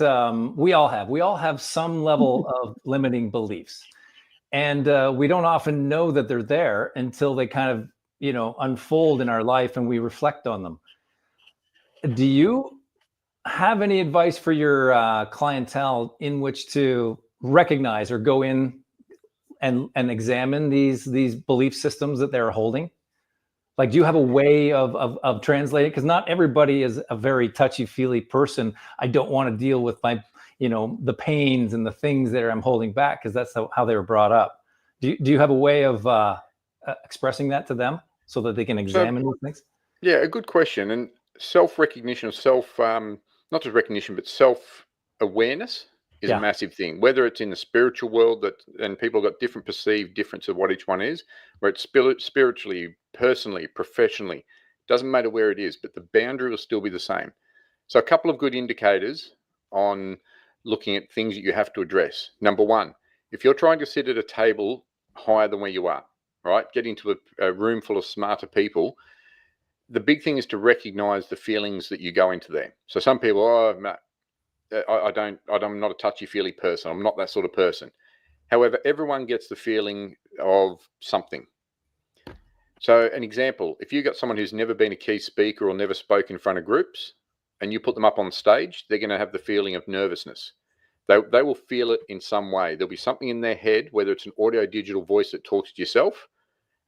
we all have some level of limiting beliefs. And we don't often know that they're there until they kind of, unfold in our life and we reflect on them. Do you have any advice for your clientele in which to recognize or go in and examine these belief systems that they're holding? Like, do you have a way of translating? Because not everybody is a very touchy-feely person. I don't want to deal with my, the pains and the things that I'm holding back, because that's how they were brought up. Do you have a way of expressing that to them so that they can examine these things? Yeah, a good question. And self-recognition, not just recognition, but self-awareness is a massive thing. Whether it's in the spiritual world and people got different perceived difference of what each one is, where it's spiritually, personally, professionally, doesn't matter where it is, but the boundary will still be the same. So a couple of good indicators on looking at things that you have to address. Number one, if you're trying to sit at a table higher than where you are, right? Get into a room full of smarter people. The big thing is to recognize the feelings that you go into there. So some people, I'm not a touchy-feely person. I'm not that sort of person. However, everyone gets the feeling of something. So an example, if you've got someone who's never been a key speaker or never spoke in front of groups and you put them up on stage, they're going to have the feeling of nervousness. They will feel it in some way. There'll be something in their head, whether it's an audio digital voice that talks to yourself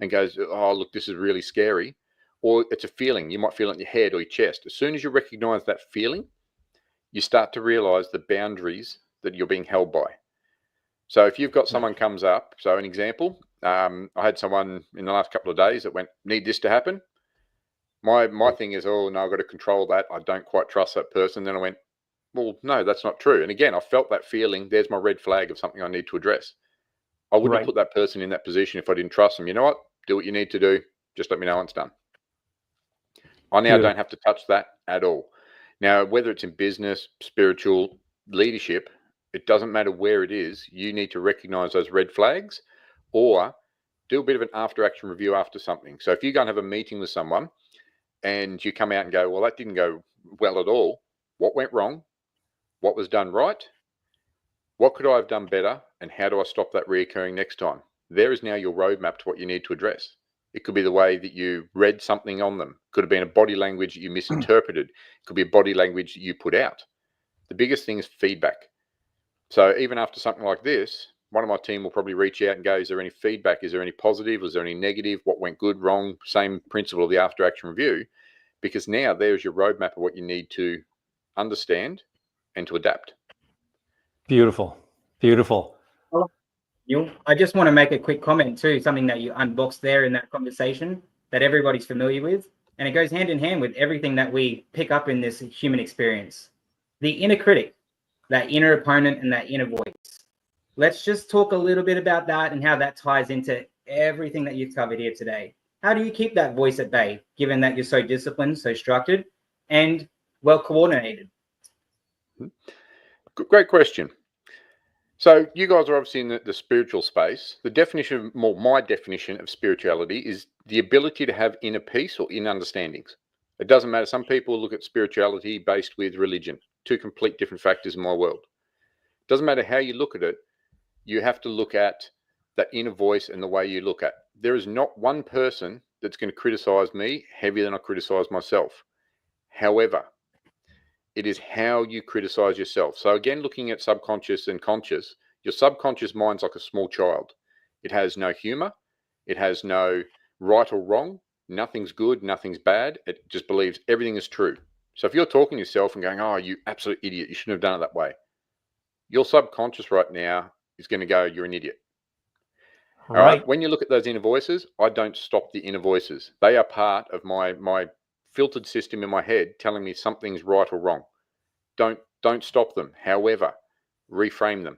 and goes, oh, look, this is really scary. Or it's a feeling. You might feel it in your head or your chest. As soon as you recognize that feeling, you start to realize the boundaries that you're being held by. So if you've got someone comes up, so an example, I had someone in the last couple of days that went, need this to happen. My thing is, oh, no, I've got to control that. I don't quite trust that person. Then I went, well, no, that's not true. And again, I felt that feeling. There's my red flag of something I need to address. I wouldn't have put that person in that position if I didn't trust them. You know what? Do what you need to do. Just let me know when it's done. I now don't have to touch that at all. Now, whether it's in business, spiritual, leadership, it doesn't matter where it is. You need to recognize those red flags or do a bit of an after action review after something. So if you go and have a meeting with someone and you come out and go, well, that didn't go well at all. What went wrong? What was done right? What could I have done better? And how do I stop that reoccurring next time? There is now your roadmap to what you need to address. It could be the way that you read something on them. Could have been a body language that you misinterpreted. It could be a body language that you put out. The biggest thing is feedback. So even after something like this, one of my team will probably reach out and go, is there any feedback? Is there any positive? Was there any negative? What went good, wrong? Same principle of the after action review, because now there's your roadmap of what you need to understand and to adapt. Beautiful. Beautiful. I just want to make a quick comment too, something that you unboxed there in that conversation that everybody's familiar with. And it goes hand in hand with everything that we pick up in this human experience. The inner critic, that inner opponent, and that inner voice. Let's just talk a little bit about that and how that ties into everything that you've covered here today. How do you keep that voice at bay, given that you're so disciplined, so structured, and well coordinated? Great question. So you guys are obviously in the spiritual space. The definition, my definition of spirituality is the ability to have inner peace or inner understandings. It doesn't matter. Some people look at spirituality based with religion, two complete different factors in my world. It doesn't matter how you look at it. You have to look at that inner voice and the way you look at. There is not one person that's going to criticize me heavier than I criticize myself. However, it is how you criticize yourself. So again, looking at subconscious and conscious, your subconscious mind's like a small child. It has no humor. It has no right or wrong. Nothing's good. Nothing's bad. It just believes everything is true. So if you're talking to yourself and going, oh, you absolute idiot, you shouldn't have done it that way. Your subconscious right now is going to go, you're an idiot. All right. When you look at those inner voices, I don't stop the inner voices. They are part of my filtered system in my head telling me something's right or wrong. Don't stop them. However, reframe them.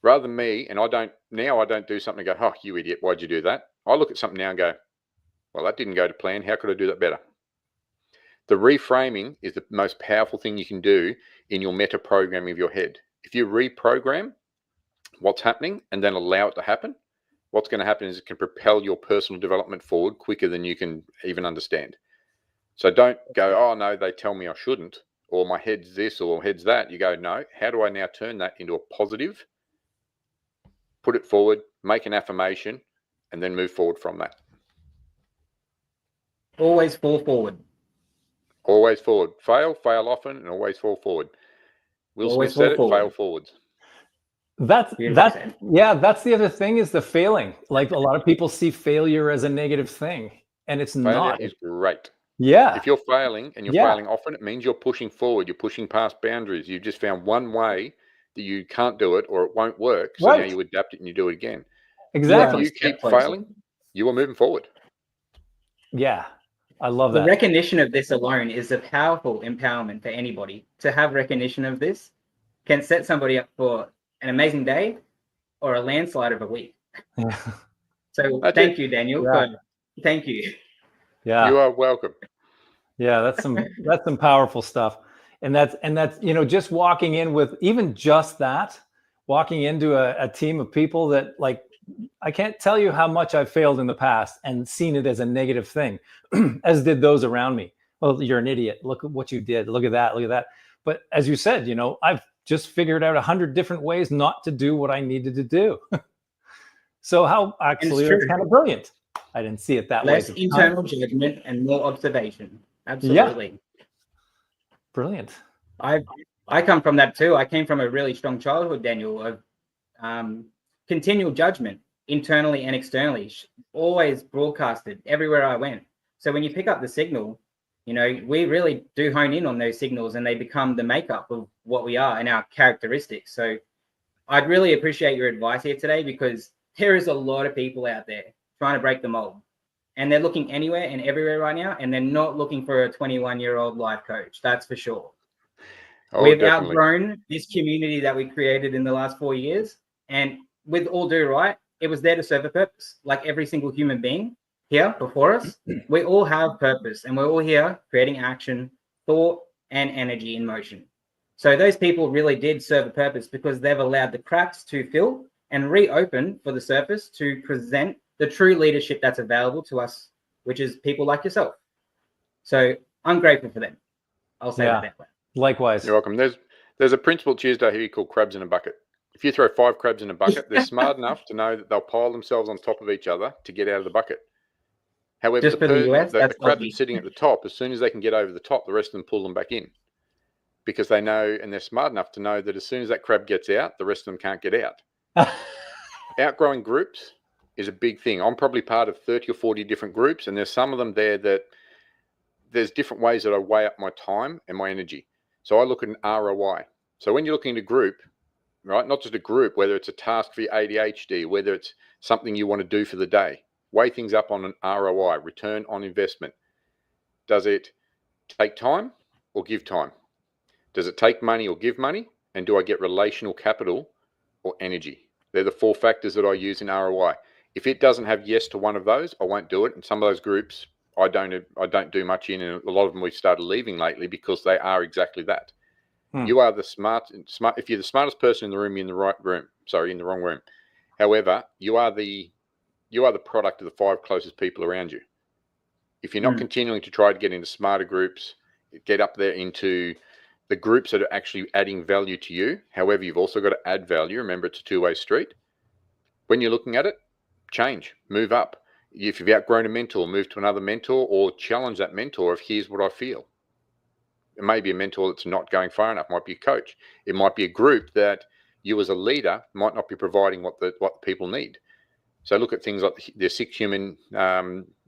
Rather than me, and I don't do something and go, oh, you idiot, why'd you do that? I look at something now and go, well, that didn't go to plan. How could I do that better? The reframing is the most powerful thing you can do in your meta programming of your head. If you reprogram what's happening and then allow it to happen, what's going to happen is it can propel your personal development forward quicker than you can even understand. So don't go, oh, no, they tell me I shouldn't, or my head's this or head's that. You go, no, how do I now turn that into a positive, put it forward, make an affirmation, and then move forward from that? Always fall forward. Always forward. Fail often, and always fall forward. Will Smith said it, fail forwards. That's the other thing is the failing. Like a lot of people see failure as a negative thing, and it's not. Failure is great. Yeah. If you're failing and you're failing often, it means you're pushing forward. You're pushing past boundaries. You've just found one way that you can't do it or it won't work. So now you adapt it and you do it again. Exactly. If you keep failing, you are moving forward. Yeah. I love that. The recognition of this alone is a powerful empowerment for anybody. To have recognition of this can set somebody up for an amazing day or a landslide of a week. Yeah. So thank you, Daniel. Thank you. Yeah. You are welcome. Yeah, that's some powerful stuff. And that's just walking in with even just that, walking into a team of people that, like, I can't tell you how much I've failed in the past and seen it as a negative thing, as did those around me. Well, you're an idiot. Look at what you did. Look at that. Look at that. But as you said, I've just figured out 100 different ways not to do what I needed to do. So how actually that's kind of brilliant. I didn't see it that Less way. internal judgment and more observation. Absolutely. Brilliant. I come from that too. I came from a really strong childhood, Daniel, of continual judgment internally and externally, always broadcasted everywhere I went. So when you pick up the signal, you know, we really do hone in on those signals and they become the makeup of what we are and our characteristics. So I'd really appreciate your advice here today, because there is a lot of people out there trying to break the mold, and they're looking anywhere and everywhere right now, and they're not looking for a 21-year-old life coach. That's for sure. Oh, We've definitely. outgrown this community that we created in the last 4 years. And with all due right, it was there to serve a purpose. Like every single human being here before us, we all have purpose, and we're all here creating action, thought, and energy in motion. So those people really did serve a purpose, because they've allowed the cracks to fill and reopen for the surface to present the true leadership that's available to us, which is people like yourself. So I'm grateful for them. I'll say that way. Likewise. You're welcome. There's a principle Tuesday here called crabs in a bucket. If you throw 5 crabs in a bucket, they're smart enough to know that they'll pile themselves on top of each other to get out of the bucket. However, Just for the US, the crab that's sitting at the top, as soon as they can get over the top, the rest of them pull them back in, because they know, and they're smart enough to know that as soon as that crab gets out, the rest of them can't get out. Outgrowing groups is a big thing. I'm probably part of 30 or 40 different groups, and there's some of them there that there's different ways that I weigh up my time and my energy. So I look at an ROI. So when you're looking at a group, right, not just a group, whether it's a task for your ADHD, whether it's something you want to do for the day, weigh things up on an ROI, return on investment. Does it take time or give time? Does it take money or give money? And do I get relational capital or energy? They're the 4 factors that I use in ROI. If it doesn't have yes to one of those, I won't do it. And some of those groups I don't do much in, and a lot of them we've started leaving lately because they are exactly that. You are the smart. If you're the smartest person in the room, you're in the right room. Sorry, in the wrong room. However, you are the product of the 5 closest people around you. If you're not continuing to try to get into smarter groups, get up there into the groups that are actually adding value to you. However, you've also got to add value. Remember, it's a 2-way street. When you're looking at it, change, move up. If you've outgrown a mentor, move to another mentor, or challenge that mentor of, here's what I feel. It may be a mentor that's not going far enough. It might be a coach. It might be a group that you as a leader might not be providing what the people need. So look at things like the 6 human,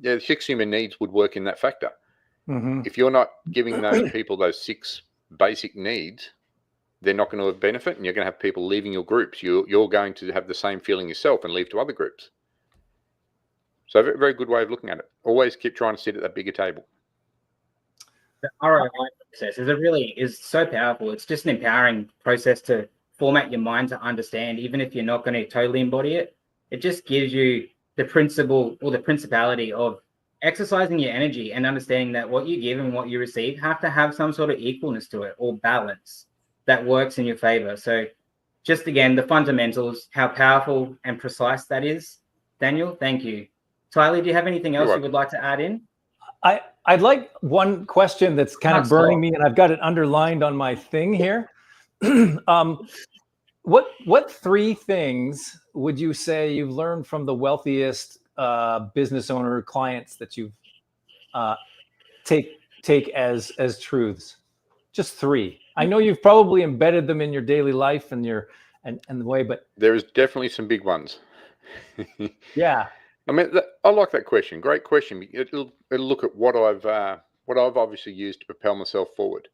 6 human needs would work in that factor. If you're not giving those people those 6 basic needs, they're not going to have benefit, and you're going to have people leaving your groups. You're going to have the same feeling yourself and leave to other groups. So a very good way of looking at it. Always keep trying to sit at that bigger table. The ROI process is so powerful. It's just an empowering process to format your mind to understand, even if you're not going to totally embody it. It just gives you the principle or the principality of exercising your energy and understanding that what you give and what you receive have to have some sort of equalness to it, or balance that works in your favor. So just again, the fundamentals, how powerful and precise that is. Daniel, thank you. Tylee, do you have anything else you would like to add in? I'd like one question that's kind of burning me, and I've got it underlined on my thing here. What 3 things would you say you've learned from the wealthiest business owner clients that you've take as truths? Just 3. I know you've probably embedded them in your daily life and the way, but there is definitely some big ones. Yeah. I mean, I like that question. Great question. It'll look at what I've obviously used to propel myself forward.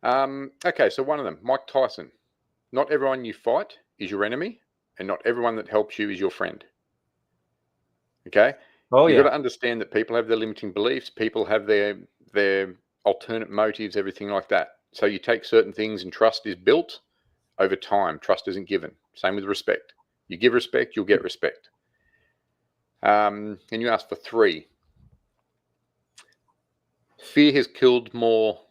Okay, so one of them, Mike Tyson. Not everyone you fight is your enemy, and not everyone that helps you is your friend. Okay? You've got to understand that people have their limiting beliefs. People have their alternate motives, everything like that. So you take certain things, and trust is built over time. Trust isn't given. Same with respect. You give respect, you'll get respect. And you asked for 3. Fear has killed more.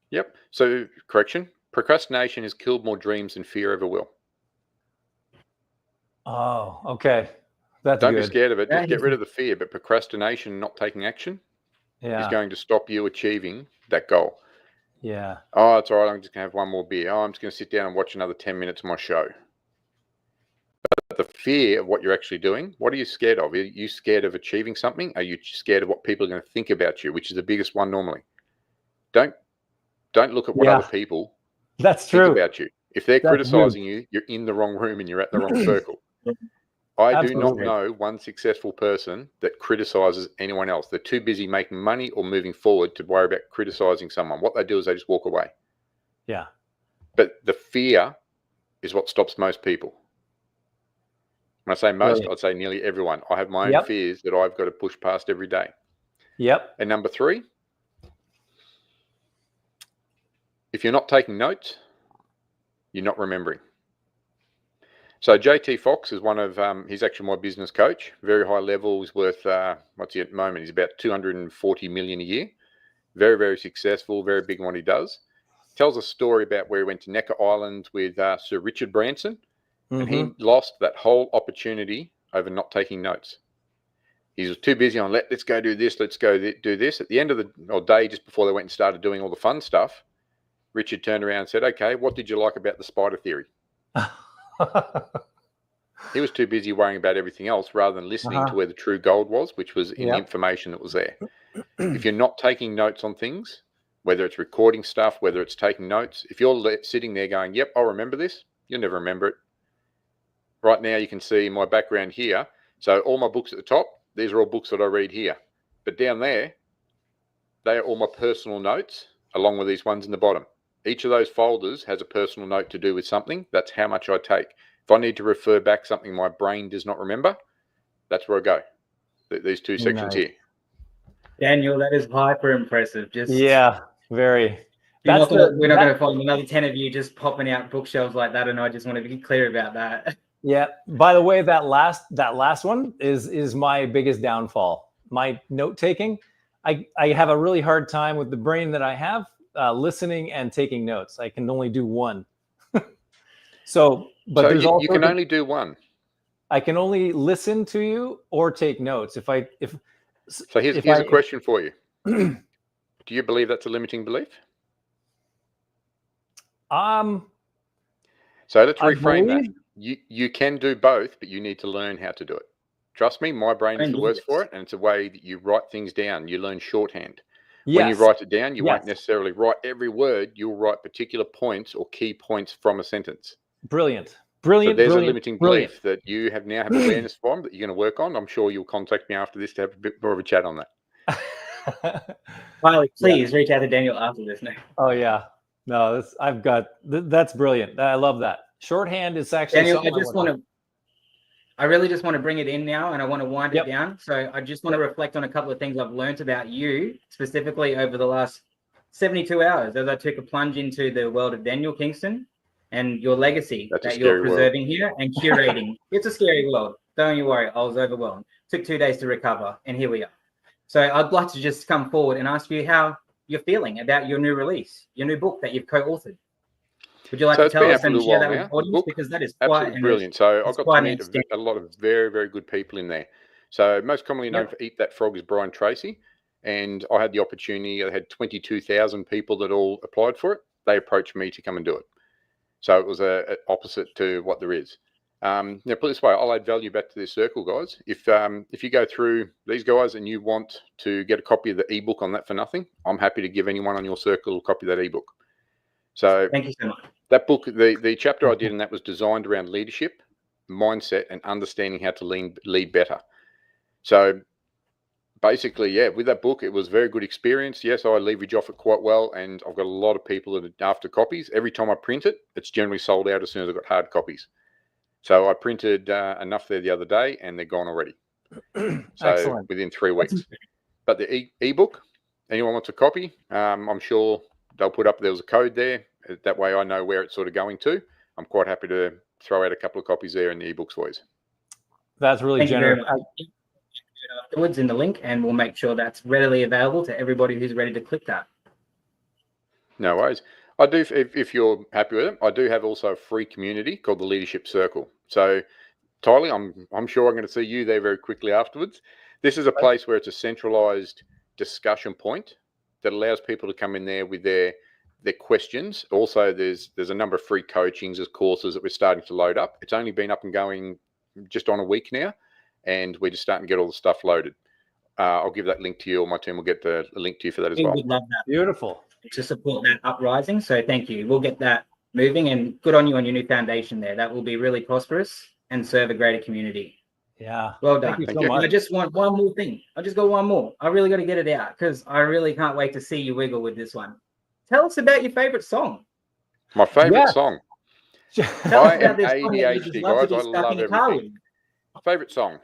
Yep. So correction. Procrastination has killed more dreams than fear ever will. Oh, okay. That's Don't good. be scared of it. Just get rid of the fear. But procrastination, not taking action, is going to stop you achieving that goal. Yeah. Oh, it's all right. I'm just going to have one more beer. Oh, I'm just going to sit down and watch another 10 minutes of my show. But the fear of what you're actually doing, what are you scared of? Are you scared of achieving something? Are you scared of what people are going to think about you, which is the biggest one normally? Don't look at what other people That's think true. about you. If they're That's criticizing you, you're in the wrong room and you're at the wrong circle. I do not Absolutely. know one successful person that criticizes anyone else. They're too busy making money or moving forward to worry about criticizing someone. What they do is they just walk away. Yeah. But the fear is what stops most people. When I say most, Brilliant. I'd say nearly everyone. I have my own Yep. fears that I've got to push past every day. Yep. And number 3, if you're not taking notes, you're not remembering. So JT Fox is one of, he's actually my business coach, very high level. He's worth, what's he at the moment? He's about 240 million a year. Very, very successful, very big in what he does. Tells a story about where he went to Necker Island with Sir Richard Branson, and he lost that whole opportunity over not taking notes. He was too busy on, let's go do this, let's go do this. At the end of the day, just before they went and started doing all the fun stuff, Richard turned around and said, okay, what did you like about the spider theory? He was too busy worrying about everything else rather than listening to where the true gold was, which was in the information that was there. If you're not taking notes on things, whether it's recording stuff, whether it's taking notes, if you're sitting there going, yep, I'll remember this, you'll never remember it. Right now you can see my background here. So all my books at the top, these are all books that I read here. But down there, they are all my personal notes along with these ones in the bottom. Each of those folders has a personal note to do with something. That's how much I take. If I need to refer back something my brain does not remember, that's where I go. These 2 sections here. Daniel, that is hyper impressive. Just very. we're not going to find another 10 of you just popping out bookshelves like that, and I just want to be clear about that. Yeah. By the way, that last one is my biggest downfall. My note taking. I have a really hard time with the brain that I have listening and taking notes. I can only do one. So there's also you can only do one. I can only listen to you or take notes. So here's a question for you. Do you believe that's a limiting belief? So let's reframe that. You can do both, but you need to learn how to do it. Trust me, my brain is the worst for it, and it's a way that you write things down. You learn shorthand. When you write it down, you won't necessarily write every word. You'll write particular points or key points from a sentence. Brilliant. So there's a limiting belief that you have awareness from that you're going to work on. I'm sure you'll contact me after this to have a bit more of a chat on that. Haleigh, please reach out to Daniel after this now. Oh yeah. No, that's brilliant. I love that. Shorthand is actually Daniel, I really just want to bring it in now, and I want to wind it down. So I just want to reflect on a couple of things I've learned about you specifically over the last 72 hours as I took a plunge into the world of Daniel Kingston and your legacy that you're preserving here and curating. It's a scary world. Don't you worry. I was overwhelmed. Took 2 days to recover, and here we are. So I'd like to just come forward and ask you how you're feeling about your new release, your new book that you've co-authored. Would you like to tell us and share that with the audience? Because that is absolutely brilliant. So I've got to meet a lot of very, very good people in there. So most commonly known for Eat That Frog is Brian Tracy. And I had the opportunity, I had 22,000 people that all applied for it. They approached me to come and do it. So it was a opposite to what there is. Now, put it this way, I'll add value back to this circle, guys. If you go through these guys and you want to get a copy of the ebook on that for nothing, I'm happy to give anyone on your circle a copy of that ebook. So thank you so much. That book, the chapter I did in that was designed around leadership, mindset, and understanding how to lead better. So basically, with that book, it was a very good experience. Yes, I leverage off it quite well, and I've got a lot of people that are after copies. Every time I print it, it's generally sold out as soon as I've got hard copies. So I printed enough there the other day, and they're gone already. So within 3 weeks. But the ebook, anyone wants a copy, I'm sure they'll put up, there was a code there. That way I know where it's sort of going to. I'm quite happy to throw out a couple of copies there in the ebooks for you. That's really generous. Afterwards in the link, and we'll make sure that's readily available to everybody who's ready to click that. No worries. I do, if you're happy with it, I do have also a free community called the Leadership Circle. So, Tylee, I'm sure I'm going to see you there very quickly afterwards. This is a place where it's a centralized discussion point that allows people to come in there with their questions. Also, there's a number of free coachings, there's courses that we're starting to load up. It's only been up and going just on a week now, and we're just starting to get all the stuff loaded. I'll give that link to you, or my team will get the link to you for that as We well. would love that Beautiful. to support that uprising. So thank you. We'll get that moving, and good on you on your new foundation there. That will be really prosperous and serve a greater community. Yeah. Well done. Thank you Thank so you. much. I just want one more thing. I just got one more. I really got to get it out because I really can't wait to see you wiggle with this one. Tell us about your favorite song. My favorite Yeah. song. Tell us I about am this song that you ADHD, just love to guys. be I stuck love in a car with. everything. Favorite song.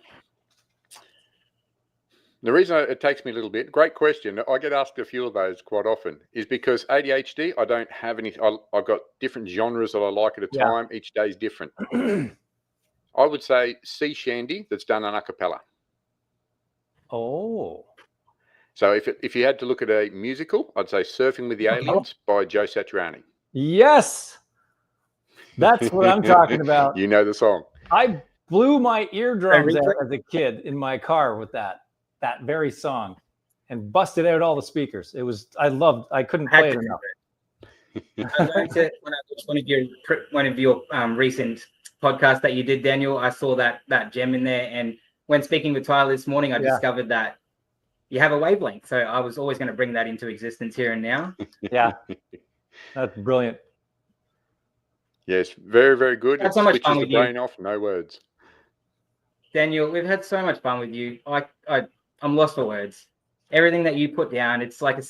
The reason it takes me a little bit, great question. I get asked a few of those quite often, is because ADHD, I don't have any, I've got different genres that I like at a Yeah. time. Each day is different. I would say sea shandy that's done a cappella. Oh. So if you had to look at a musical, I'd say Surfing with the Aliens by Joe Satriani. Yes. That's what I'm talking about. You know the song. I blew my eardrums Hey, out as a kid in my car with that very song and busted out all the speakers. I couldn't play it enough. I learned it when I watched one of your recent podcasts that you did, Daniel. I saw that gem in there, and when speaking with Tylee this morning, I discovered that you have a wavelength. So I was always going to bring that into existence here and now. Yeah, that's brilliant. Yes, very, very good. Had It so much switches fun the with you. brain off, no words. Daniel, we've had so much fun with you. I'm lost for words. Everything that you put down, it's like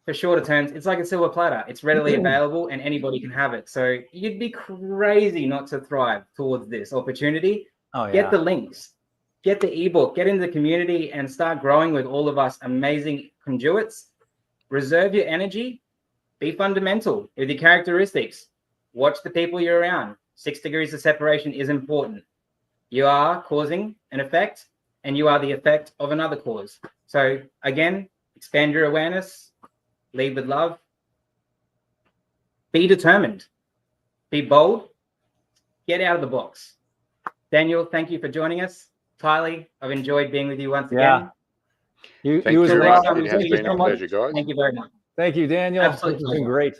for shorter terms, it's like a silver platter. It's readily available and anybody can have it. So you'd be crazy not to thrive towards this opportunity. Oh yeah. Get the links, get the ebook, get into the community and start growing with all of us amazing conduits. Reserve your energy, be fundamental with your characteristics. Watch the people you're around. 6 degrees of separation is important. You are causing an effect and you are the effect of another cause. So again, expand your awareness, lead with love, be determined, be bold, get out of the box. Daniel, thank you for joining us. Tylee, I've enjoyed being with you once again. You Thank you as very well. much. It has Thank you been so a much. pleasure, guys. Thank you very much. Thank you, Daniel. Absolute This has been pleasure. great.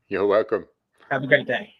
You're welcome. Have a great day.